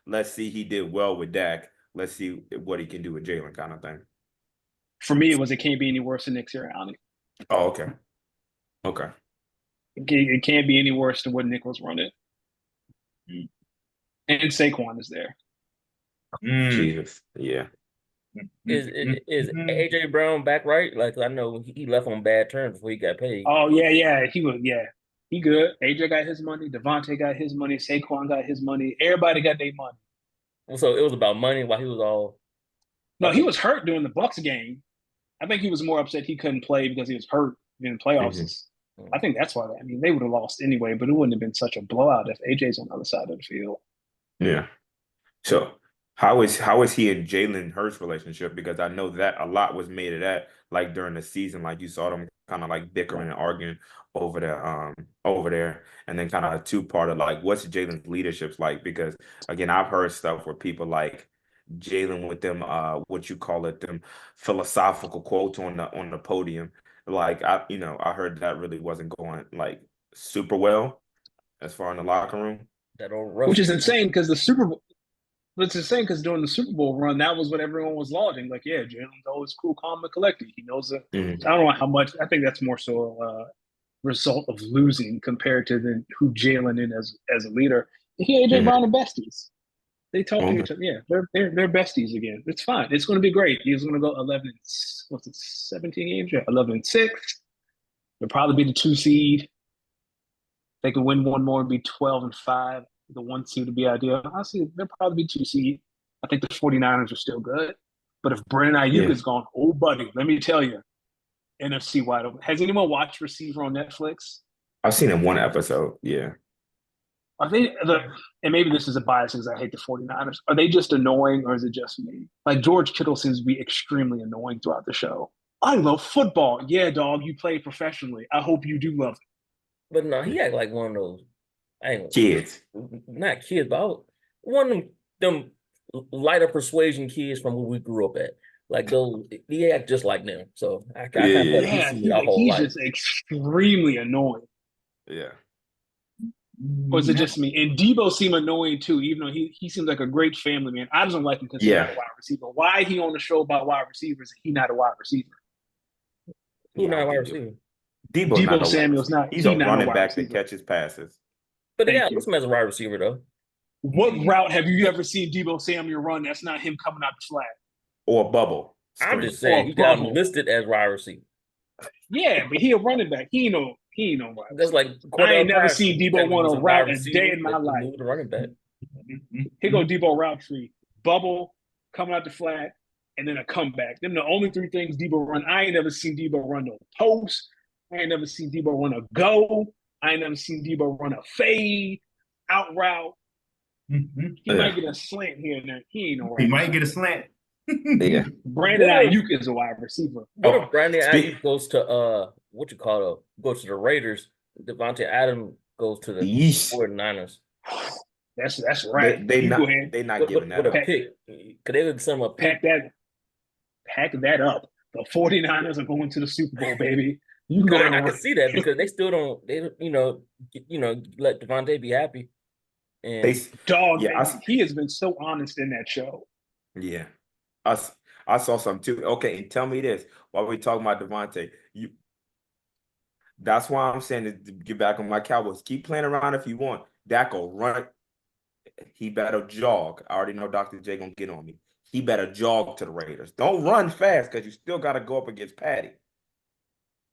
let's see, he did well with Dak. Let's see what he can do with Jalen, kind of thing. For me, it can't be any worse than Nick Sirianni. Oh, okay. Okay. It can't be any worse than what Nick was running. And Saquon is there. Jesus. Yeah. Is AJ Brown back right? Like I know he left on bad terms before he got paid. Oh yeah. He good. AJ got his money. Devontae got his money. Saquon got his money. Everybody got their money. So it was about money while he was all. No, he was hurt during the Bucks game. I think he was more upset he couldn't play because he was hurt in the playoffs. Mm-hmm. I think that's why. I mean, they would have lost anyway, but it wouldn't have been such a blowout if AJ's on the other side of the field. Yeah. So how is he and Jalen Hurts relationship? Because I know that a lot was made of that, like during the season, like you saw them kind of like bickering and arguing over there, and then kind of a two-part of like what's Jalen's leadership's like? Because again, I've heard stuff where people like Jalen with them, what you call it, them philosophical quotes on the podium. Like I heard that really wasn't going like super well as far in the locker room. That old Which rough. is insane because the Super Bowl. But it's the same because during the Super Bowl run, that was what everyone was lauding. Like, yeah, Jalen's always cool, calm, and collected. He knows it. Mhm. So I don't know how much. I think that's more so a result of losing compared to who Jalen is as a leader. He AJ Mhm. Brown are besties. They talk to Okay. each other. Yeah, they're besties again. It's fine. It's going to be great. He's going to go 11. What's it? 17 games. Yeah, 11-6. They'll probably be the 2 seed. They could win one more and be 12-5. The 1 seed would be ideal. Honestly, they'll probably be 2 seed. I think the 49ers are still good. But if Brandon Ayuk Yeah. is gone, oh, buddy, let me tell you, NFC wide open. Has anyone watched Receiver on Netflix? I've seen it one episode. Yeah. Are they and maybe this is a bias because I hate the 49ers. Are they just annoying or is it just me? Like George Kittle seems to be extremely annoying throughout the show. I love football. Yeah, dog, you play professionally. I hope you do love it. But no, he act like one of those. I ain't Kids. not kids, but one of them lighter persuasion kids from where we grew up at. Like those, he act just like them. So I Yeah, kind of yeah, feel like he's Yeah, seen it our whole he's life. just extremely annoying. yeah. Or is it just me? And Debo seemed annoying too, even though he seems like a great family man. I just don't like him because he's not Yeah. a wide receiver. Why he on the show about wide receivers and he not a wide receiver? Who Yeah, I not a don't wide think receiver? Debo's not Debo a wide Samuel's receiver. not He's a he not a running wide back that receiver. catches passes. But they Thank got you. list him as a wide receiver though. What route have you ever seen Debo Samuel run? That's not him coming out the flat Or a bubble I'm screen. just or saying a he got him bubble. listed as wide receiver. Yeah, but he a running back. He ain't no wide That's like receiver. I ain't Cordell never seen Patterson. Debo Technically run was a a wide route a day receiver in my that life. moved to running back. Here go Debo route tree, bubble, coming out the flat, and then a comeback. Them the only three things Debo run. I ain't never seen Debo run no post. I ain't never seen Debo run a go. I ain't never seen Debo run a fade, out route. He might get a slant here and there. He ain't no He wide might receiver. get a slant. Yeah. Brandon What if Ayuk is a wide receiver. what Oh, if Brandon speak. Ayuk goes to what you call it, goes to the Raiders, Devontae Adams goes to the Yeesh. 49ers. That's right. They You go not ahead, they not giving With that a up. pick. Could they would send him a pick? pack that up. The 49ers are going to the Super Bowl, baby. You can go I there. can see that because they still don't they let Devontae be happy. They And Dog, yeah, he has been so honest in that show. yeah. I, I saw something too. Okay, and tell me this while we talking about Devontae. That's why I'm saying to get back on my Cowboys. Keep playing around if you want. Dak will run. He better jog. I already know Dr. J gonna get on me. He better jog to the Raiders. Don't run fast because you still got to go up against Patty.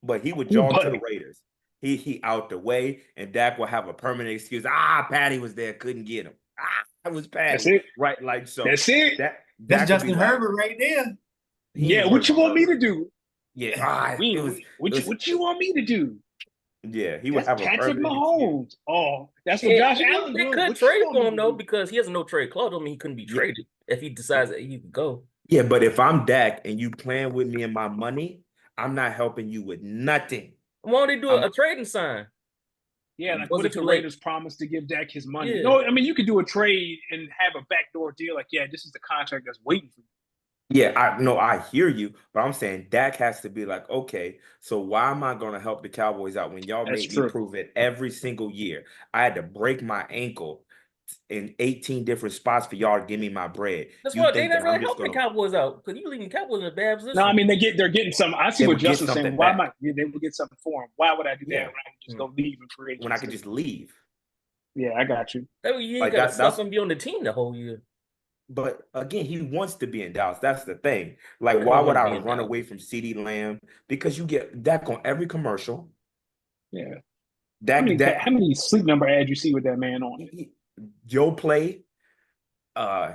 But he would Ooh, jog to the buddy. Raiders. He out the way, and Dak will have a permanent excuse. Ah, Patty was there, couldn't get him. Ah, it was That's Patty. it. Right, like so. That's it. That That's Dak would be Justin like, Herbert right there. he Yeah, ain't worried what you about want me Herbert. to do? Yeah, it was What you want me to do? yeah, he would That's have a Patrick permanent excuse. Mahomes. Oh, that's what Josh Allen they doing. could What you trade want for me him to though do? because he has a no trade clause. I mean, he couldn't be Yeah, traded if he decides that he could go. yeah, but if I'm Dak and you playing with me and my money, I'm not helping you with nothing. Why don't they do I'm a trading sign? Yeah, like Was what it if too the late? Raiders promised to give Dak his money? Yeah. No, I mean you could do a trade and have a backdoor deal. Like, yeah, this is the contract that's waiting for you. Yeah, I no, I hear you, but I'm saying Dak has to be like, okay, so why am I going to help the Cowboys out when y'all That's make me true. prove it every single year? I had to break my ankle in 18 different spots for y'all to give me my bread. That's You why they think that never I'm really just helping going the to, Cowboys out because you leaving the Cowboys in a bad No, I position. mean they're getting some. I see they what would get Justin's saying. something Why back? they would get something for him? Why would I do that when Yeah, I can just Hmm. go leave in free when I could agency? just leave. Yeah, I got you. That way you ain't Like got to that's suffer and be on the team the whole year. but again, he wants to be in Dallas. That's the thing. Like, I why don't would want to I be in run Dallas. away from CD Lamb? Because you get Dak on every commercial. Yeah. Dak, How many sleep number ads you see with that man on it? Joe Play, uh,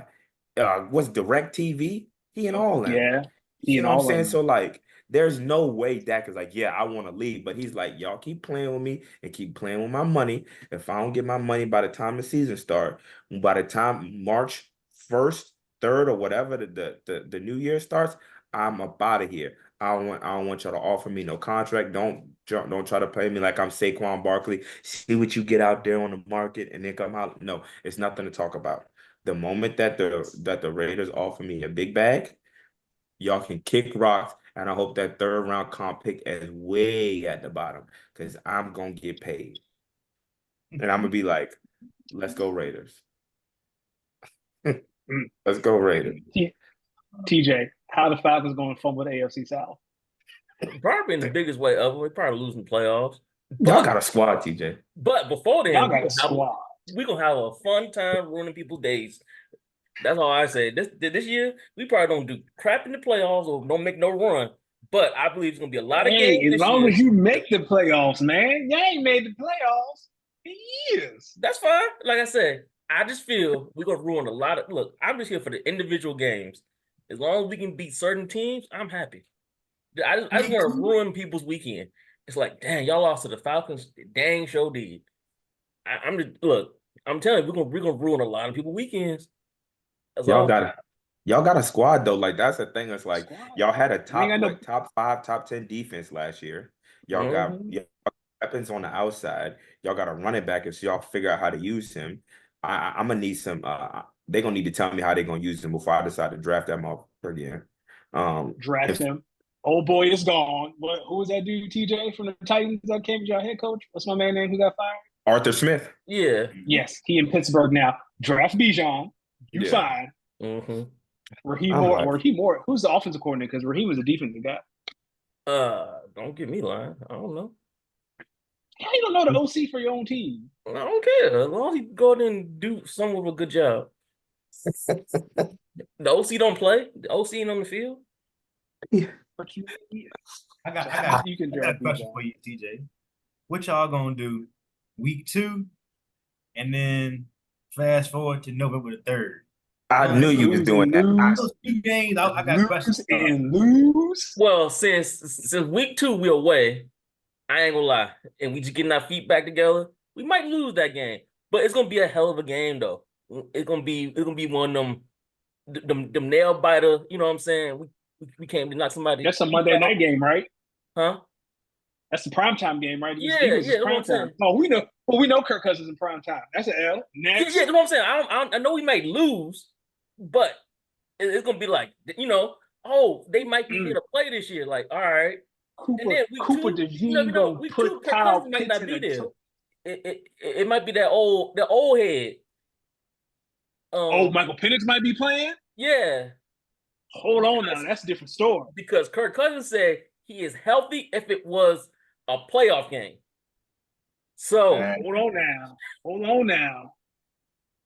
what's Direct TV? He and all them. Yeah, You he see and what I'm all of saying? them. So like, there's no way Dak is like, yeah, I want to leave, but he's like, y'all keep playing with me and keep playing with my money. If I don't get my money by the time the season start, by the time March 1st, 3rd, or whatever the new year starts, I'm up out of here. I don't want y'all to offer me no contract. Don't try to pay me like I'm Saquon Barkley. See what you get out there on the market and then come out. No, it's nothing to talk about. The moment that the Raiders offer me a big bag, y'all can kick rocks, and I hope that third round comp pick is way at the bottom because I'm gonna get paid, and I'm gonna be like, "Let's go Raiders." Let's go Raiders. TJ, how the Falcons going to fumble the AFC South? Probably in the biggest way ever. We're probably losing playoffs. Y'all got a squad, TJ. But before Y'all then, got a squad. we're gonna have a fun time ruining people's days. That's all I say. This year, we probably don't do crap in the playoffs or don't make no run. But I believe it's gonna be a lot of games As this long year. as you make the playoffs, man. You ain't made the playoffs in years. That's fine. Like I said, I just feel we're gonna ruin a lot of. Look, I'm just here for the individual games. As long as we can beat certain teams, I'm happy. I just want to ruin people's weekend. It's like, dang, y'all lost to the Falcons. Dang, sure did. I'm just look. I'm telling you, we're gonna ruin a lot of people's weekends. That's Y'all all. got a squad though. Like that's the thing. It's like y'all had a We ain't got no- top 5, top 10 defense last year. Y'all got weapons on the outside. Y'all got a running back if y'all figure out how to use him. I'm gonna need some. They're gonna need to tell me how they're gonna use him before I decide to draft that motherfucker again. Draft him. Old boy is gone. Who was that dude, TJ, from the Titans that came as your head coach? What's my man name who got fired? Arthur Smith. Yeah. Yes, he in Pittsburgh now. Draft Bijan. You fine. Mm-hmm. Raheem Moore. Who's the offensive coordinator? Because Raheem was a defensive guy. Don't get me lying. I don't know. How you don't know the OC for your own team? I don't care. As long as he go in and do somewhat of a good job. The OC don't play. The OC ain't on the field. But you, I got you can a draft question for you, TJ. What y'all gonna do week 2 and then fast forward to November the 3rd? I knew you was doing that. Those 2 games, I got questions. Lose. Well, since week 2 we're away, I ain't gonna lie, and we just getting our feet back together, we might lose that game. But it's gonna be a hell of a game though. It's gonna be one of them nail biter. You know what I'm saying? We came to knock somebody. That's a Monday night game, right? Huh? That's the primetime game, right? Yeah, that's what I'm saying. Oh, we know Kirk Cousins in prime time. That's an L. Next. Yeah, that's what I'm saying. I know we might lose, but it's gonna be like, oh, they might be here to play this year. Like, all right. And then Cooper DeJean week put 2, Kirk Kyle Cousins might Pitts not be in there. It might be the old head. Michael Penix might be playing? Yeah. Hold on now. That's a different story. Because Kirk Cousins said he is healthy if it was a playoff game. So hold on now.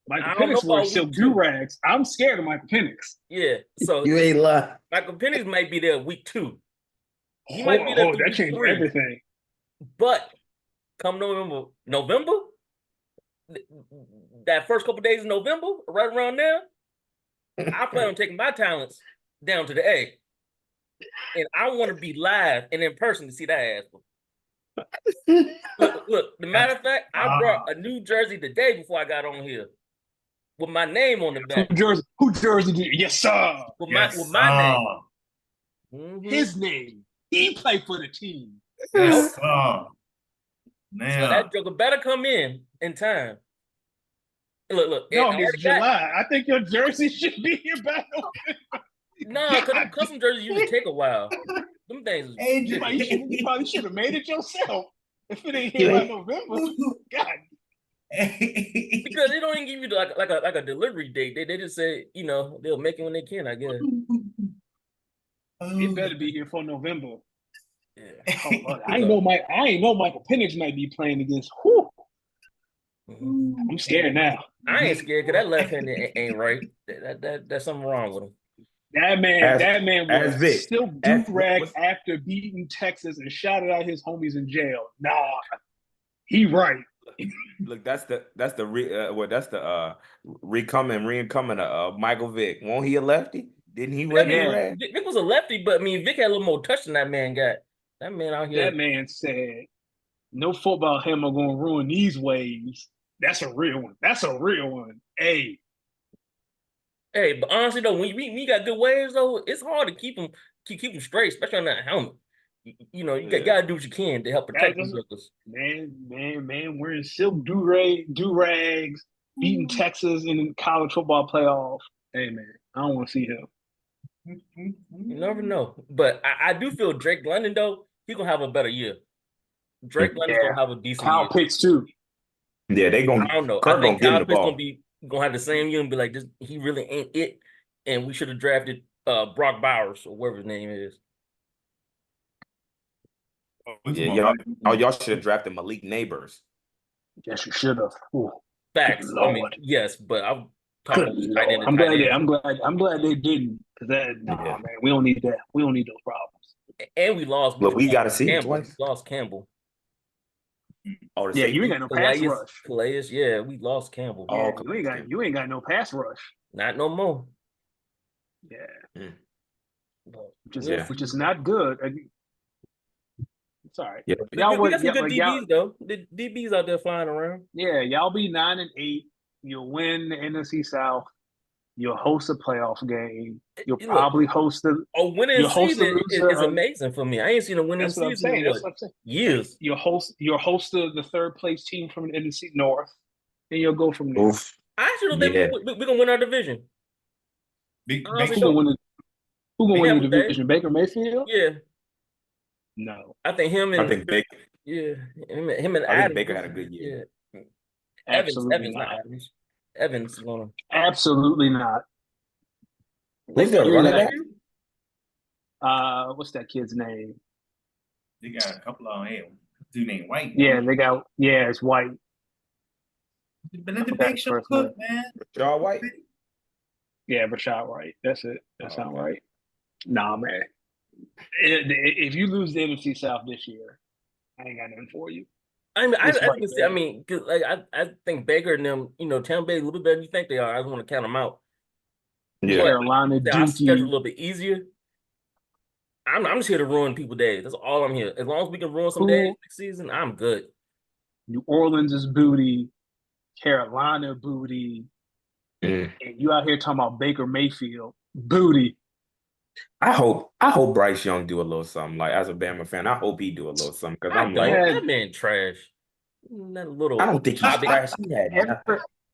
Michael Penix wore silk do-rags. I'm scared of Michael Penix. Yeah. So you ain't lying. Michael Penix might be there week 2. He might be there that changed everything. But come November, that first couple days in November, right around there, I plan on taking my talents down to the A. And I want to be live and in person to see that ass. Look, the matter of fact, I brought a new jersey the day before I got on here with my name on the back. Who jersey did? Yes, sir. With my name. Mm-hmm. His name. He played for the team. Yes, man. So that joker better come in time. Look. No, it's July. I think your jersey should be here by November. No, because them custom jerseys usually take a while. Them things. You probably should have made it yourself if it ain't here by November. God. Because they don't even give you like a delivery date. They just say, they'll make it when they can, I guess. It better be here for November. Yeah. I ain't know Michael Penix might be playing against who. I'm scared now. I ain't scared because that left hand ain't right. That's something wrong with him. That man was still do-rag after beating Texas and shouted out his homies in jail. Nah, he right. Look, that's the reincumbent of Michael Vick. Won't he a lefty? Didn't he run Vick was a lefty, but I mean Vick had a little more touch than that man got. That man out here. That man said, "No football him are gonna ruin these waves." That's a real one. Hey, but honestly though, when you got good waves though, it's hard to keep them straight, especially on that helmet. You gotta do what you can to help protect these suckers. Man, wearing silk do-rags, beating Texas in the college football playoff. Hey man, I don't want to see him. You never know. But I do feel Drake London though, he's gonna have a better year. Drake London's gonna have a decent Kyle year. Pitts too. Yeah, they gonna. I don't know. Kirk I think gonna Kyle get Pitts the ball. gonna have the same year and be like, this he really ain't it, and we should have drafted Brock Bowers or whatever his name is. Yeah, y'all should have drafted Malik Neighbors. Yes, you should have. Good Facts. I mean, Lord. yes, but I'm talking Good about tight end Lord. to tight end. I'm glad they didn't. Cause Yeah. man, we don't need that. We don't need those problems. And we lost. Look, we got to see it Campbell. twice. We lost Campbell. Oh, the Yeah, you ain't safety? got no pass rush. Calais, yeah, we lost Campbell. Yeah, Oh, you ain't got no pass rush. Not no more. Yeah. But Which is not good. It's all right. Yeah. we got some good DBs though. The DBs out there flying around. Yeah, y'all be 9-8. You'll win the NFC South. You'll host a playoff game. You'll probably host the winning season is amazing for me. I ain't seen a winning season in That's what I'm saying. years. You'll host the third place team from the NFC North, and you'll go from there. Oof. I actually don't think we're gonna win our division. Who gonna win the division? Baker Mayfield? Yeah. No. I think him and I think Baker. Yeah, him and I Adams. think Baker had a good year. Yeah. Absolutely not Adams. Evans is gonna. Absolutely not. Who's their running back? What's that kid's name? They got a couple of them. Dude named White. Yeah, it's White. But let the big show cook, man. Rashad White? Yeah, Rashad White. That's it. That sounds right. Nah, man. If you lose the NFC South this year, I ain't got nothing for you. I mean, cause like I think Baker and them, Tampa Bay a little bit better than you think they are. I don't want to count them out. Yeah. Carolina, I schedule a little bit easier. I'm just here to ruin people's days. That's all I'm here. As long as we can ruin some days next season, I'm good. New Orleans is booty. Carolina booty. And you out here talking about Baker Mayfield booty. I hope Bryce Young do a little something. Like as a Bama fan, I hope he do a little something because I'm like that man trash. That little. I don't think he's trash.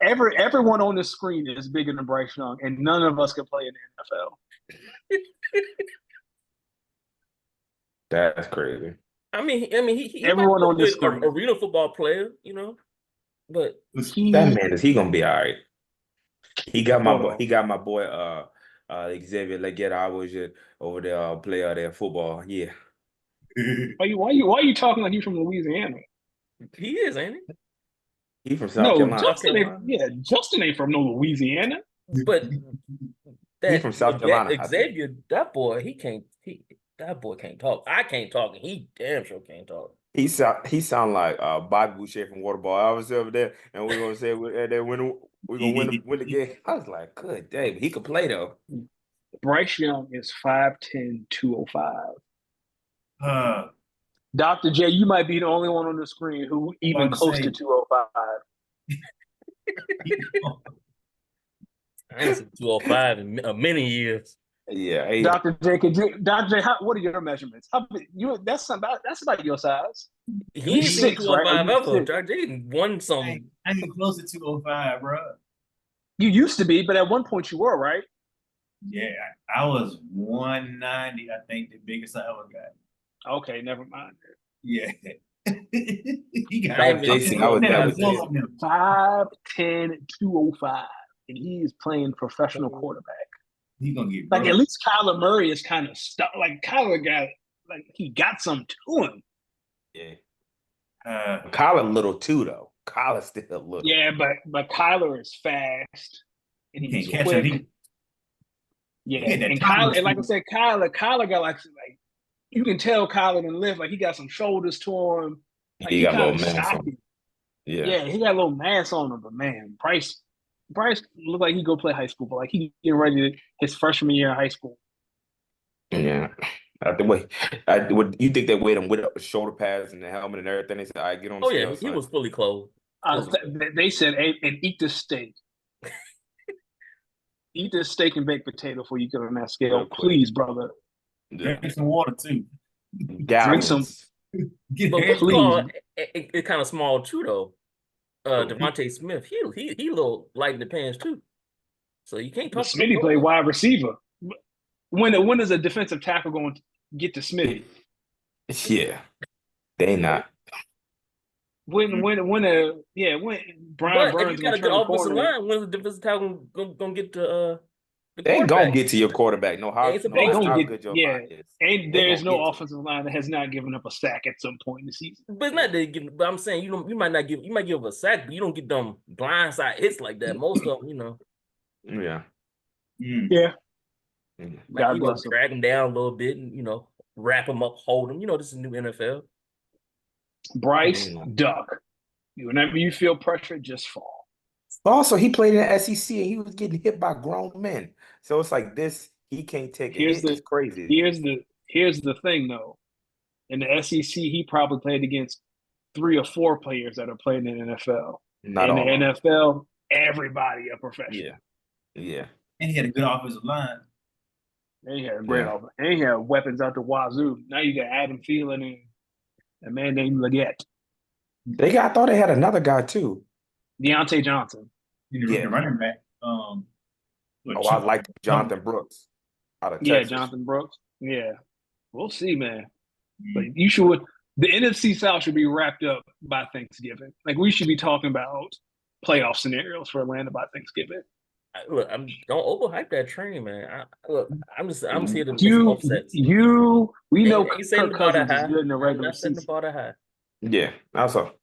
Everyone on the screen is bigger than Bryce Young, and none of us can play in the NFL. That's crazy. I mean, he everyone on this arena football player, but that man is he gonna be all right. He got my boy Xavier Leggett. I was over there play their football. Yeah. Why you talking like you from Louisiana? He is, ain't he? He from South Carolina. Justin ain't from no Louisiana. But he's from South Carolina. Xavier, that boy can't talk. I can't talk, and he damn sure can't talk. He sound like Bobby Boucher from Waterball. I was over there, and we're gonna say we're gonna win the game. I was like, good day, he could play though. Bryce Young is 5'10", 205. Dr. J, you might be the only one on the screen who even close to 205. I ain't seen 205 in many years. Yeah, Dr. J, what are your measurements? That's about your size. He ain't seen 205 ever. Dr. J won some. I ain't close to 205, bro. You used to be, but at one point you were, right? Yeah, I was 190. I think the biggest I ever got. Okay, never mind. Yeah. He got 5'10", 205, and he is playing professional quarterback. He's gonna get at least Kyler Murray is kind of stuck. Like Kyler he got something to him. Yeah. Kyler little too though. Kyler's still little. Yeah, but Kyler is fast and he's quick. Yeah, and Kyler, and like I said, Kyler got like you can tell Kyler can lift. Like he got some shoulders to him. Like, he got a little mass on him. Yeah, he got a little mass on him. But man, Bryce looked like he go play high school, but like he getting ready his freshman year of high school. Yeah. What you think they weighed him with shoulder pads and the helmet and everything? They said, "I get on." Oh yeah, he was fully clothed. They said, "Hey, and eat this steak." Eat this steak and baked potato before you get on that scale, please, brother. Yeah. Drink some water too. Drink some. But it's kind of small too, though. Devontae Smith, he little light in the pants too. So you can't talk. Smitty play wide receiver. When is a defensive tackle going to get to Smitty? Yeah, they not. when Brian But if you Burns got gonna a good turn the offensive corner. line, when's the defensive tackle gonna get to the They ain't gonna quarterback? get to your quarterback. No, They ain't no They matter supposed gonna how to. get good your line is, and they there's gonna no get to you. offensive line that has not given up a sack at some point in the season. But it's not that give, but I'm saying you might not give you might give a sack, but you don't get them blindside hits like that. Most of them, Yeah. Yeah, Mm. like God bless him. drag them down a little bit and wrap them up, hold them. This is new NFL. Bryce, Mm. duck. Whenever you feel pressure, just fall. Also, he played in the SEC and he was getting hit by grown men. So it's like this, he can't take a Here's hit. the It's crazy. here's the thing though. In the SEC, he probably played against 3 or 4 players that are playing in the NFL. Not In the all of them. NFL, everybody a professional. Yeah. Yeah. And he had a good offensive line. And he had a great Yeah. offense. And he had weapons out the wazoo. Now you got Adam Thielen and a man named Leggett. I thought they had another guy too. Deontay Johnson. The running back. Oh, I like Jonathan Brooks out of Yeah, Texas. Jonathan Brooks. Yeah. We'll see, man. But Mm-hmm. the NFC South should be wrapped up by Thanksgiving. Like we should be talking about playoff scenarios for Atlanta by Thanksgiving. Look, don't overhype that train, man. I'm just here to make some We upsets. know Ain't setting Kirk the bar that Cousins is high. good in the I'm regular not setting the season. bar that high. Yeah. Also.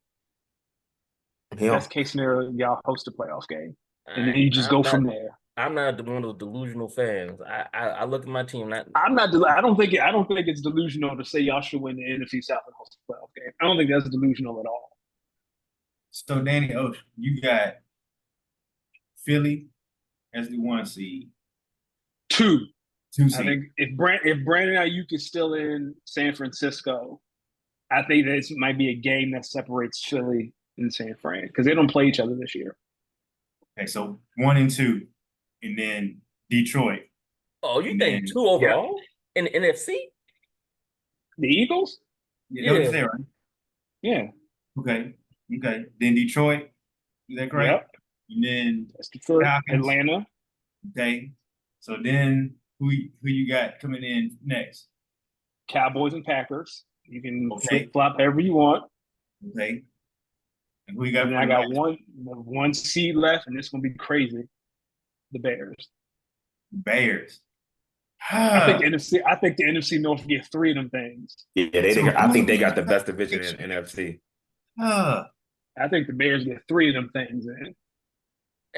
Best case scenario, y'all host a playoff game. And then I- you just I'm go not- from there. I'm not one of those delusional fans. I look at my team. I'm not. I don't think it's delusional to say y'all should win the NFC South and host a playoff game. I don't think that's delusional at all. So Danny Ocean, you got Philly as the 1 seed. 2 seed. I think if Brandon Ayuk is still in San Francisco, I think this might be a game that separates Philly and San Fran because they don't play each other this year. Okay, so 1 and 2, and then Detroit. Oh, you think 2 overall in the NFC? The Eagles? Yeah, what you say, right? Yeah. Okay. Then Detroit. Is that correct? Yep. And then That's Detroit. Falcons. Atlanta. Okay. So then who you got coming in next? Cowboys and Packers. You can Okay. flip-flop however you want. Okay. And who you got? And I got one seed left, and it's gonna be crazy. The Bears. Bears. I think the NFC North get 3 of them things. Yeah, I think they got the best division in NFC. I think the Bears get 3 of them things in.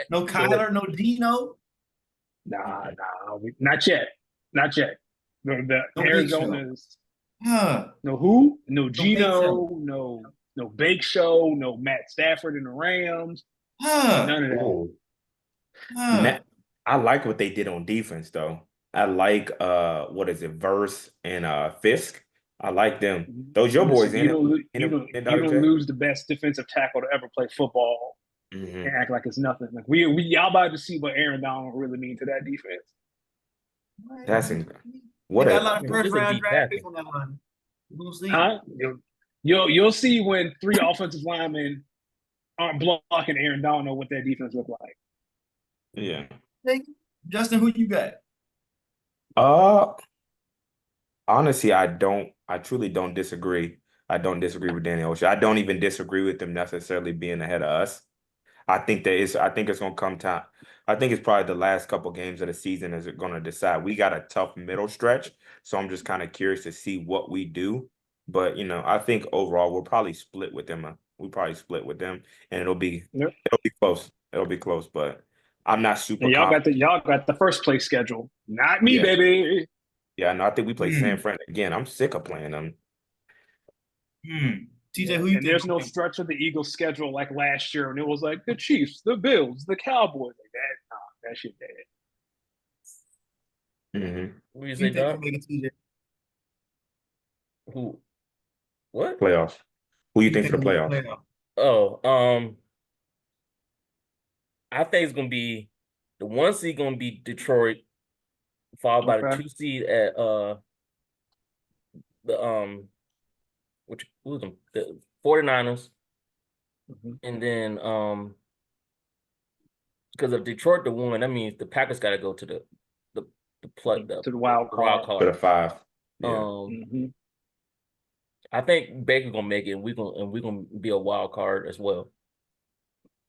No Kyler, no Dino. Nah, not yet. The Arizona's no who? No Gino, no Bake Show, no Matt Stafford and the Rams. None of that. I like what they did on defense though. I like what is it, Verse and Fisk. I like them. Those your boys. You don't lose the best defensive tackle to ever play football and act like it's nothing. Like we y'all about to see what Aaron Donald really mean to that defense. That's what a lot of first round draft picks on that line. We'll see. Huh? You'll see when 3 offensive linemen aren't blocking Aaron Donald what that defense look like. Yeah. Hey, Justin, who you got? Honestly, I truly don't disagree. I don't disagree with Danny Ocean. I don't even disagree with them necessarily being ahead of us. I think it's gonna come time. I think it's probably the last couple games of the season is gonna decide. We got a tough middle stretch, so I'm just kind of curious to see what we do. But I think overall we'll probably split with them. We probably split with them, and it'll be close. It'll be close, but I'm not super. Y'all got the first place schedule, not me, baby. Yeah, no, I think we play San Fran again. I'm sick of playing them. TJ, who you think? There's no stretch of the Eagles' schedule like last year, and it was like the Chiefs, the Bills, the Cowboys. Like that shit dead. What you say, Don? Who? What? Playoffs. Who you think for the playoffs? Oh, I think it's gonna be the 1 seed gonna be Detroit, followed by the 2 seed at who's them? The 49ers. And then because of Detroit the 1, that means the Packers gotta go to the wild card. To the 5. Yeah. I think Baker's gonna make it, and we're gonna be a wild card as well.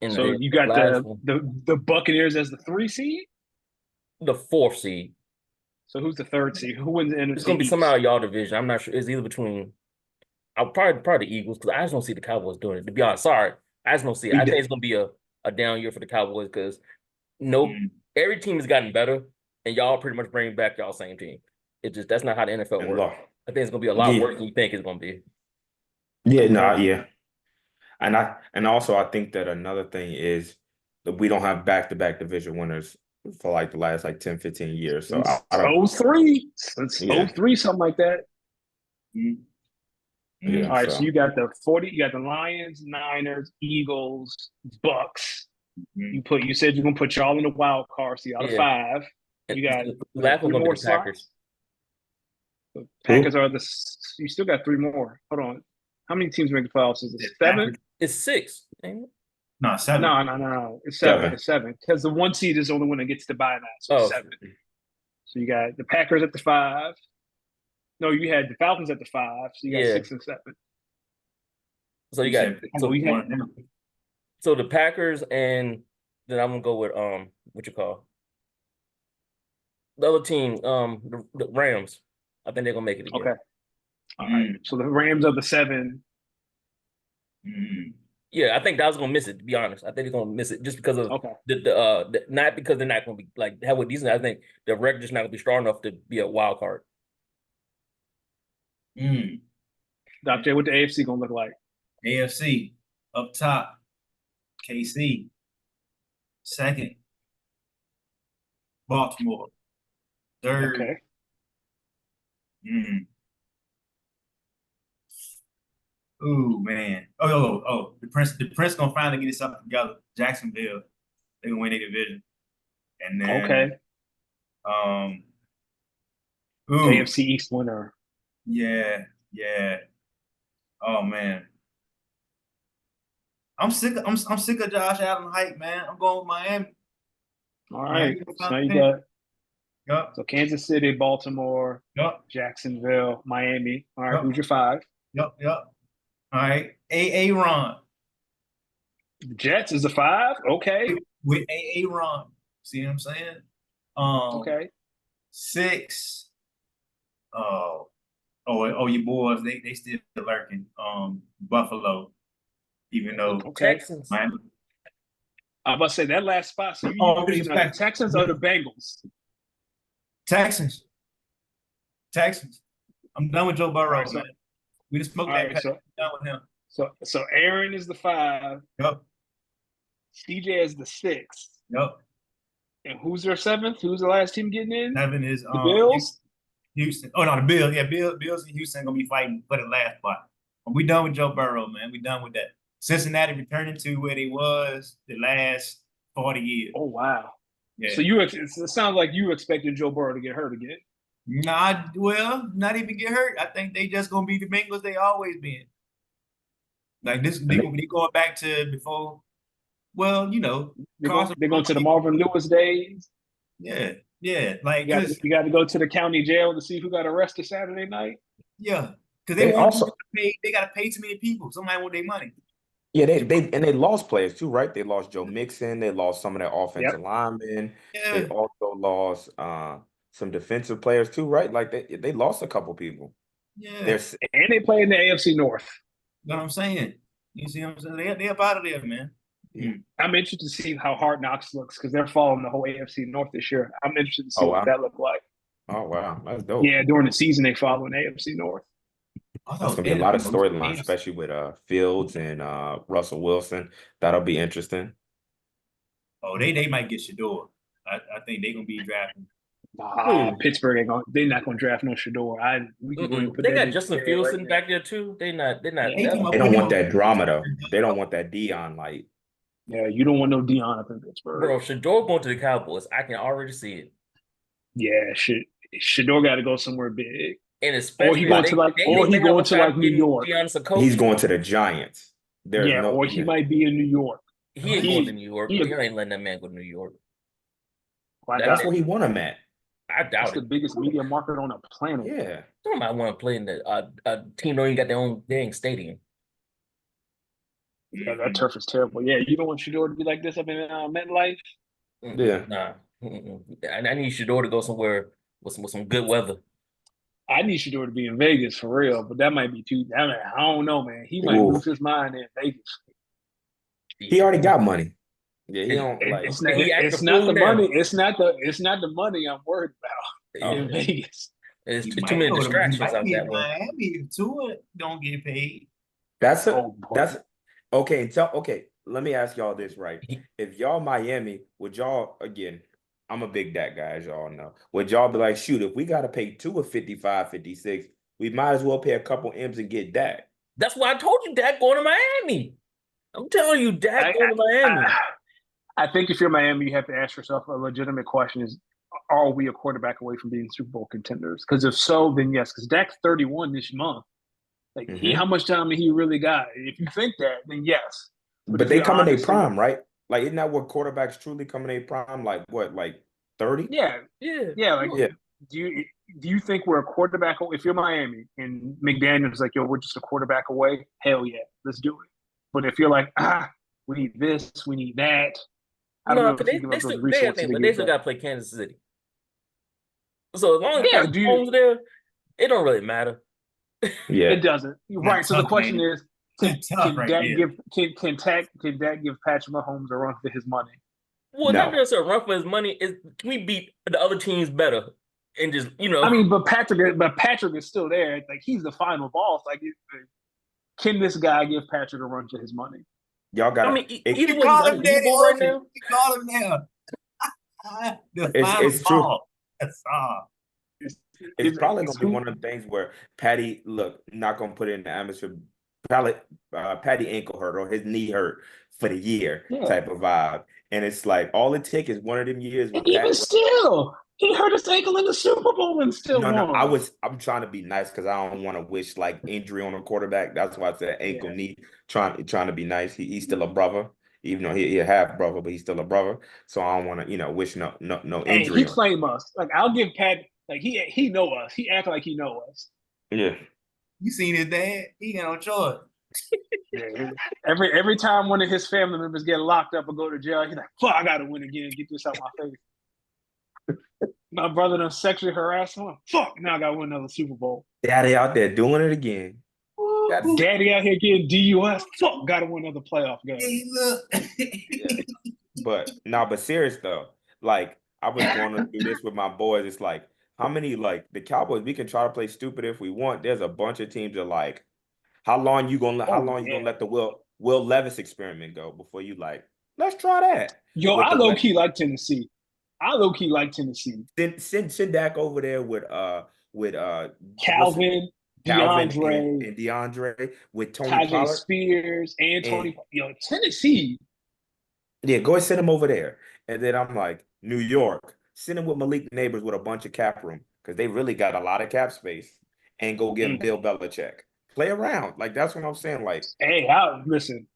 And So then you the got last one, the Buccaneers as the 3 seed. the fourth seed. So who's the 3rd seed? Who wins the It's NFC gonna be East? somehow y'all division. I'm not sure. It's either between. I'll probably the Eagles because I just don't see the Cowboys doing it. To be honest, sorry, I just don't see it. I think it's gonna be a down year for the Cowboys because no, every team has gotten better, and y'all pretty much bring back y'all same team. It just that's not how the NFL And works. I think it's gonna be a lot worse than you think it's gonna be. Yeah, no, yeah. And also I think that another thing is that we don't have back-to-back division winners for like the last like 10, 15 years. So Since I don't 03. Since yeah. 03, something like that. Yeah. All right, So so you got the Lions, Niners, Eagles, Bucks. You said you're gonna put y'all in the wild card, so y'all the Yeah. 5. And You got the last one's 3 gonna more be the Packers. slots. The Packers are you still got 3 more. Hold on. How many teams make the playoffs? Is it 7? It's 6. Ain't it? No, 7. No. It's 7. It's 7. Because the 1 seed is the only one that gets to buy now. So it's 7. So you got the Packers at the 5. No, you had the Falcons at the 5. So you got 6 and 7. So you got so the Packers, and then I'm gonna go with what you call the other team, the Rams. I think they're gonna make it again. Okay. All right. So the Rams are the 7. Yeah, I think Dallas gonna miss it. To be honest, I think they're gonna miss it just because of not because they're not gonna be like have a decent. I think the record just not gonna be strong enough to be a wild card. Dr. J, what the AFC gonna look like? AFC up top, KC. 2nd, Baltimore. 3rd. Okay. Ooh, man. Oh. The Prince gonna finally get himself together. Jacksonville. They gonna win their division. And then AFC East winner. Yeah. Oh man. I'm sick of Josh Allen hype, man. I'm going with Miami. All right. So now you got so Kansas City, Baltimore, Jacksonville, Miami. All right, who's your 5? Yep. All right. Ron. The Jets is the 5. Okay. With Ron. See what I'm saying? Okay. 6. Your boys, they still lurking. Buffalo. Even though Texans. I'm about to say that last spot. So you using the Texans or the Bengals? Texans. I'm done with Joe Burrow, man. We just smoked that. So, done with him. So Aaron is the 5. Yep. CJ is the 6. Yep. And who's their 7th? Who's the last team getting in? 7 is the Bills. Houston. Oh no, the Bills. Yeah, Bills and Houston gonna be fighting for the last spot. We done with Joe Burrow, man. We done with that. Cincinnati returning to where they was the last 40 years. Oh wow! Yeah. So it sounds like you expected Joe Burrow to get hurt again. Not even get hurt. I think they just gonna be the Bengals they always been. Like this, they going back to before. Well, you know, they're going to the Marvin Lewis days. Yeah. Like you got to go to the county jail to see who got arrested Saturday night. Yeah, because they got to pay too many people. Somebody want their money. Yeah, they lost players too, right? They lost Joe Mixon. They lost some of their offensive linemen. Yeah. They also lost some defensive players too, right? Like they lost a couple people. Yeah, and they play in the AFC North. You know what I'm saying? You see what I'm saying? They up out of there, man. I'm interested to see how Hard Knocks looks because they're following the whole AFC North this year. I'm interested to see what that looked like. Oh wow, that's dope. Yeah, during the season they follow in AFC North. That's gonna be a lot of storylines, especially with Fields and Russell Wilson. That'll be interesting. Oh, they might get Shador. I think they're gonna be drafting. Pittsburgh they're not gonna draft no Shador. They got Justin Fields sitting back there too. They don't want that drama though. They don't want that Dion light. Yeah, you don't want no Dion up in Pittsburgh. Bro, Shador going to the Cowboys. I can already see it. Yeah, Shador got to go somewhere big. And especially he going to New York. He's going to the Giants. He might be in New York. He ain't going to New York. You ain't letting that man go to New York. That's where he want him at. I That's doubt the it. biggest media market on the planet. Yeah. Somebody want to play in a team don't even got their own dang stadium. Yeah, that turf is terrible. Yeah, you don't want Shador to be like this up in MetLife. Yeah. Nah. I need Shador to go somewhere with some good weather. I need Shador to be in Vegas for real, but that might be too. I don't know, man. He might Ooh. lose his mind in Vegas. He already got money. Yeah, he Is- don't like. It's not. He acting It's a not fool the now. money. It's not the. It's not the money I'm worried about Yeah. in Vegas. There's He too might many go to, he distractions might out be in that way. Miami if Tua don't get paid. That's a Oh boy. that's okay. Okay, let me ask y'all this, right? If y'all Miami, would y'all again? I'm a big Dak guy, as y'all know. Would y'all be like, shoot, if we gotta pay two of 55, 56, we might as well pay a couple M's and get Dak. That's why I told you Dak going to Miami. I'm telling you, Dak I, going to Miami. I think if you're Miami, you have to ask yourself a legitimate question: Is are we a quarterback away from being Super Bowl contenders? Because if so, then yes. Because Dak's 31 this month. Like how much time he really got? If you think that, then yes. But But if they you're come in their honestly, prime, right? Like, isn't that what quarterbacks truly come in their prime? Like what, like 30? yeah, Yeah. like Yeah. do you think we're a quarterback? If you're Miami and McDaniel's like, yo, we're just a quarterback away. Hell yeah, let's do it. But if you're like, we need this, we need that. I don't No, know because if you give up those resources to but they get still that. got to play Kansas City. So as long as Yeah, Patrick Mahomes there, it don't really matter. Yeah. it doesn't. Right. So the Tough, question man. is, can Tough right Dak there. give can Dak give Patrick Mahomes a run for his money? Well, not No. necessarily run for his money. Is can we beat the other teams better and just I mean, but Patrick is still there. Like he's the final boss. Like, can this guy give Patrick a run for his money? Y'all I gotta mean, it, either You way, he's call him Daddy unbeatable right Ocean. now. You call him now. The final it's true. ball. That's all. It's probably gonna be one of the things where Patty, look, not gonna put it in the atmosphere. Patty ankle hurt or his knee hurt for the year Yeah. type of vibe. And it's like all it takes is one of them years where Even Pat still, he hurt his ankle in the Super Bowl and still no, won. I'm trying to be nice because I don't want to wish like injury on a quarterback. That's why I said ankle knee, trying to be nice. He's still a brother, even though he a half brother, but he's still a brother. So I don't want to, wish no Hey, injury he on. claim us. Like I'll give Pat. Like he know us. He act like he know us. Yeah. You seen his dad? He got no choice. Yeah. Every time one of his family members get locked up or go to jail, he's like, "Fuck, I gotta win again. Get this out my face." My brother done sexually harassed him. Fuck, now I gotta win another Super Bowl. Daddy out there doing it again. Daddy out here getting DUS. Fuck, gotta win another playoff game. Hey, look. Yeah. But serious though, like I was going through this with my boys. It's like how many like the Cowboys? We can try to play stupid if we want. There's a bunch of teams that like how long you gonna let the Will Levis experiment go before you like let's try that. Yo, With I the low key like Tennessee. send Dak over there with Calvin, Calvin DeAndre, and DeAndre with Tony Tajay Pollard. Spears, and And Tony. Yo, Tennessee. yeah, go and send him over there. And then I'm like, New York, send him with Malik Neighbors with a bunch of cap room because they really got a lot of cap space. And go get him Bill Belichick. Play around. Like, that's what I'm saying. Like, Hey, listen.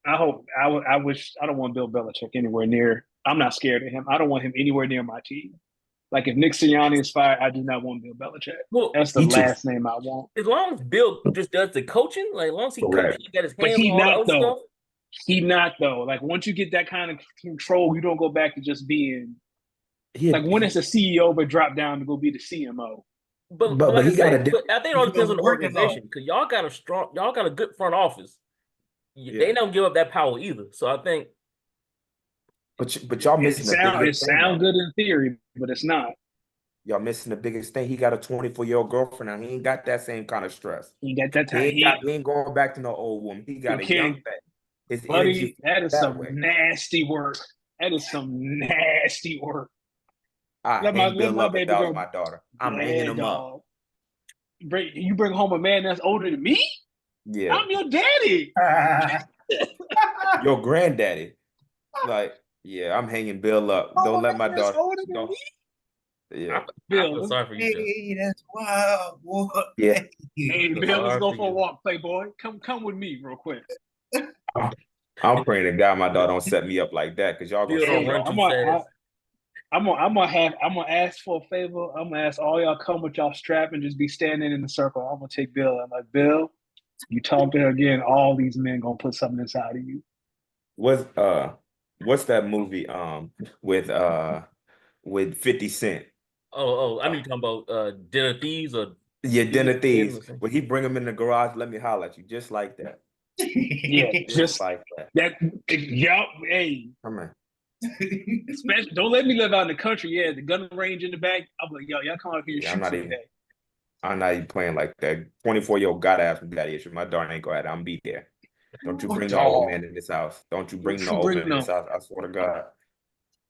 I wish I don't want Bill Belichick anywhere near. I'm not scared of him. I don't want him anywhere near my team. Like if Nick Sirianni is fired, I do not want Bill Belichick. Well, That's the last name I want. as long as Bill just does the coaching, like as long as he Correct. he got his But hands on all the other stuff. He not though. Like once you get that kind of control, you don't go back to just being like when it's a CEO but drop down to go be the CMO. But but like he got a but I think it all depends on the Working organization because y'all got a good front office. They don't give up that power either. So I think. But y'all missing the biggest thing. It sounds good in theory, but it's not. Y'all missing the biggest thing. He got a 24-year-old girlfriend now. He ain't got that same kind of stress. He got that time. He ain't going back to no old woman. He got a young man. His buddy, that is some way. nasty work. That is some nasty work. Let my baby girl, my daughter. I'm hanging him up. You bring home a man that's older than me? Yeah. I'm your daddy. Your granddaddy. Like, yeah, I'm hanging Bill up. Don't let my daughter. Don't. Yeah. Bill, sorry for you. Hey, that's wild, boy. Yeah. Hey, Bill, let's go for a walk, Playboy. Come with me real quick. I'm praying to God my daughter don't set me up like that because y'all gonna Bill don't see run too fast. I'm gonna ask for a favor. I'm gonna ask all y'all come with y'all strap and just be standing in the circle. I'm gonna take Bill. I'm like, Bill, you talk to her again, all these men gonna put something inside of you. What's that movie with 50 Cent? I mean, talking about dinner thieves or Yeah, thieves Dinner in Thieves. or something. When he bring him in the garage, let me holler at you, just like that. Yeah, Just like that. Yup, hey, Come on. especially don't let me live out in the country. Yeah, the gun range in the back. I'm like, yo, y'all come out here and Yeah, shoot for me. Hey. I'm not even playing like that. 24-year-old gotta have some daddy issue. My daughter ain't gonna have it. I'm be there. Don't you bring the old Dog. man in this house. Don't you Don't bring the you old bring man in no. this house. I swear to God.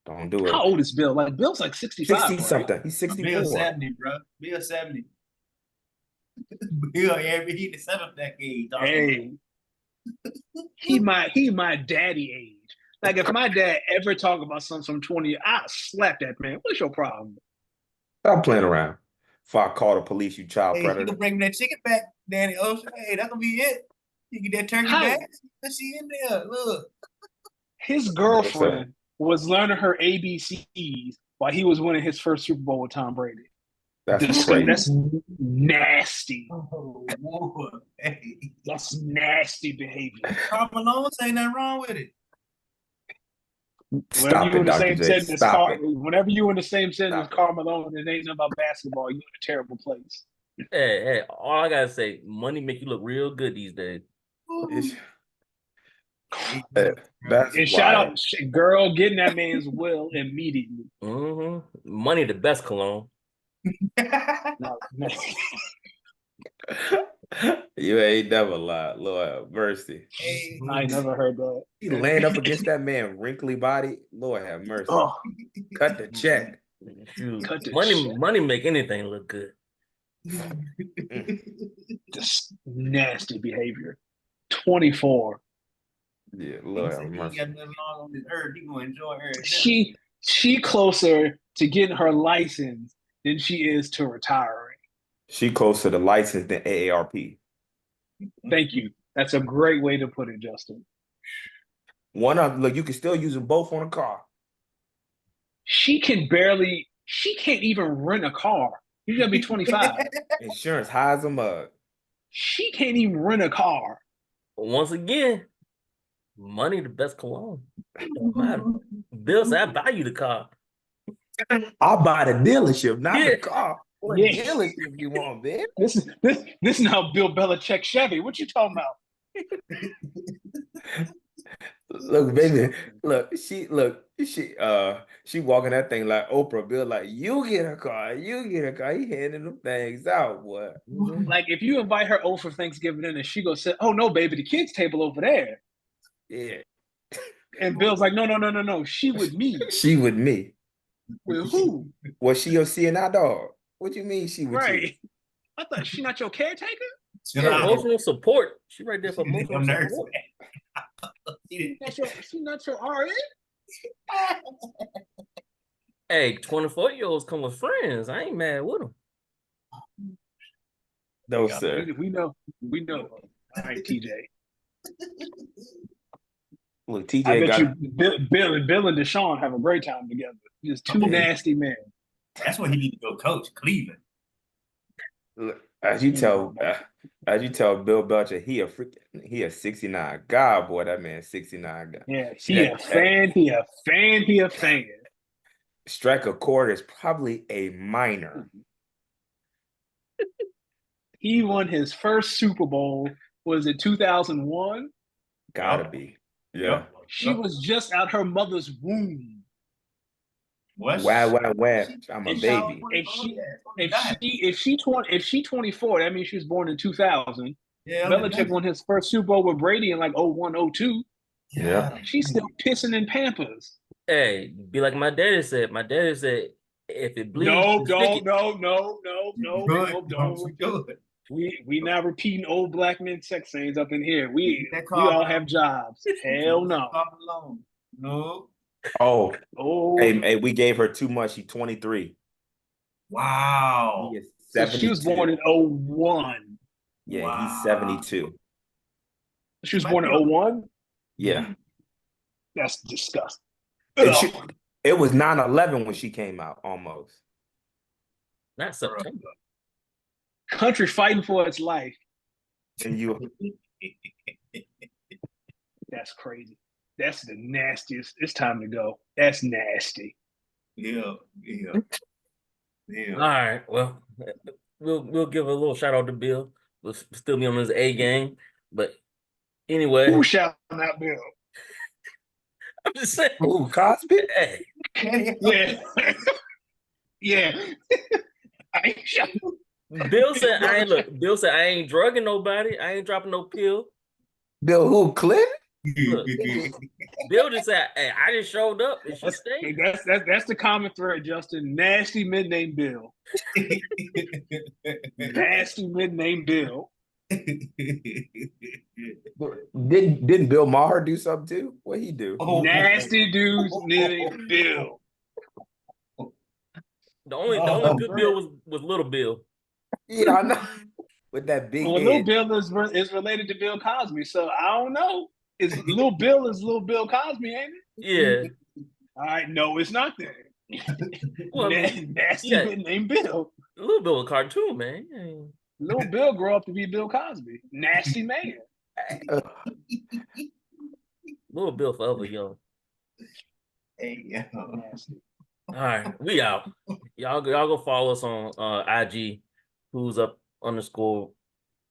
Don't do How it. old is Bill? Like Bill's like 65, 60 right? something. He's Bill 64. 70, bro. Bill 70. Bill, he the seventh decade, dog. Hey, he my daddy age. Like if my dad ever talk about something from 20, I slap that man. What's your problem? Stop playing around. Before I call the police, you child Hey, you predator. can bring that chicken back, Danny Ocean. Hey, that's gonna be it. You get that turkey How back. Let's see in there. Look. his Yes, sir. girlfriend was learning her ABCs while he was winning his first Super Bowl with Tom Brady. That's crazy. That's nasty. Oh, boy. Hey. That's nasty behavior. Carl Malone say nothing wrong with it. Whenever Stop you it, in the Dr. same J. sentence, Stop it. whenever you in the same sentence as Stop it. Karl Malone, it ain't nothing about basketball. You're in a terrible place. Hey, all I gotta say, money make you look real good these days. It's- that's And shout wild. out, girl, getting that man's will immediately. Money the best cologne. No, no. You ain't never lied. Lord have mercy. Hey. I ain't never heard that. He laying up against that man wrinkly body. Lord have mercy. Oh, Cut the check. Shoot, cut this money, shit. money make anything look good. Just nasty behavior. 24. Yeah, He Lord have said he mercy. got nothing long on this earth. He gonna enjoy her. She closer to getting her license than she is to retiring. She close to the license than AARP. Thank you. That's a great way to put it, Justin. One of look, you can still use them both on a car. She can't even rent a car. You gotta be 25. Insurance high as a mug. She can't even rent a car. But once again, money the best cologne. It don't matter. Bill said, I value the car. I'll buy the dealership, not Yeah. the car. What Yeah. dealership you want, man? This is now Bill Belichick Chevy. What you talking about? Look, baby. She walking that thing like Oprah. Bill, like, you get a car, you get a car. He handing them things out, boy. Like if you invite her over for Thanksgiving dinner, she go say, "Oh no, baby, the kids' table over there." Yeah. And Bill's like, "No. She with me. She with me. With who? Was she your CNI dog? What you mean she with you? Right? I thought she not your caretaker. Yeah, emotional support. She right there for emotional nurse. support. She not your RN. Hey, 24-year-olds come with friends. I ain't mad with them. No, Yeah, sir. we know. All right, TJ. Look, I TJ bet got you Bill and Deshaun have a great time together. Just two nasty men. That's where he need to go coach Cleveland. look, as you tell Bill Belcher, he a 69 God, boy. That man 69 guy. Yeah, See he that, a fan. He a fan. strike a chord is probably a minor. He won his first Super Bowl. Was it 2001? Gotta be. Yeah. She was just out her mother's womb. What? Wah. I'm a If baby. if she 24, that means she was born in 2000. Yeah, Belichick won his first Super Bowl with Brady in like 01, 02. Yeah. She's still pissing in Pampers. Hey, be like my daddy said. My daddy said, if it bleeds, No, you stick it. don't. We not repeating old black men sex scenes up in here. We all have jobs. Hell no. No. Oh, Oh, hey, we gave her too much. She's 23. Wow. He is so 72. she was born in 01. Yeah, Wow. he's 72. She was born in 01? Yeah. That's disgusting. And It was 9/11 when she came out, almost. Not September. Country fighting for its life. And you, That's crazy. That's the nastiest. It's time to go. That's nasty. Yeah. All right. Well, we'll give a little shout out to Bill. We'll still be on his A game, but anyway, Who shouting out Bill? I'm just saying. ooh, Cosby. Hey, Yeah. Yeah. I ain't shouting. Bill said I ain't look. Bill said I ain't drugging nobody. I ain't dropping no pill. Bill who? Clinton? Look, Bill just said, "Hey, I just showed up and she Hey, stayed." that's the common thread, Justin. Nasty mid-name Bill. Nasty mid-name Bill. Didn't Bill Maher do something too? What he do? Oh, Nasty dudes named Bill. The only good Bill was little Bill. Yeah, I know. With that big Well, head. Little Bill is related to Bill Cosby, so I don't know. Is Little Bill Cosby, ain't it? Yeah. All right, no, it's not that. Well, I mean, Nasty yeah. mid-name Bill. Little Bill a cartoon, man. Little Bill grew up to be Bill Cosby. Nasty man. Little Bill forever young. Nasty. All right, we out. Y'all go follow us on IG, who's up _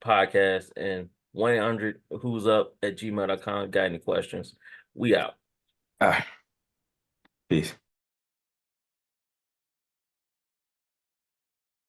podcast, and 1-800 who's up at gmail.com. Got any questions? We out. Peace.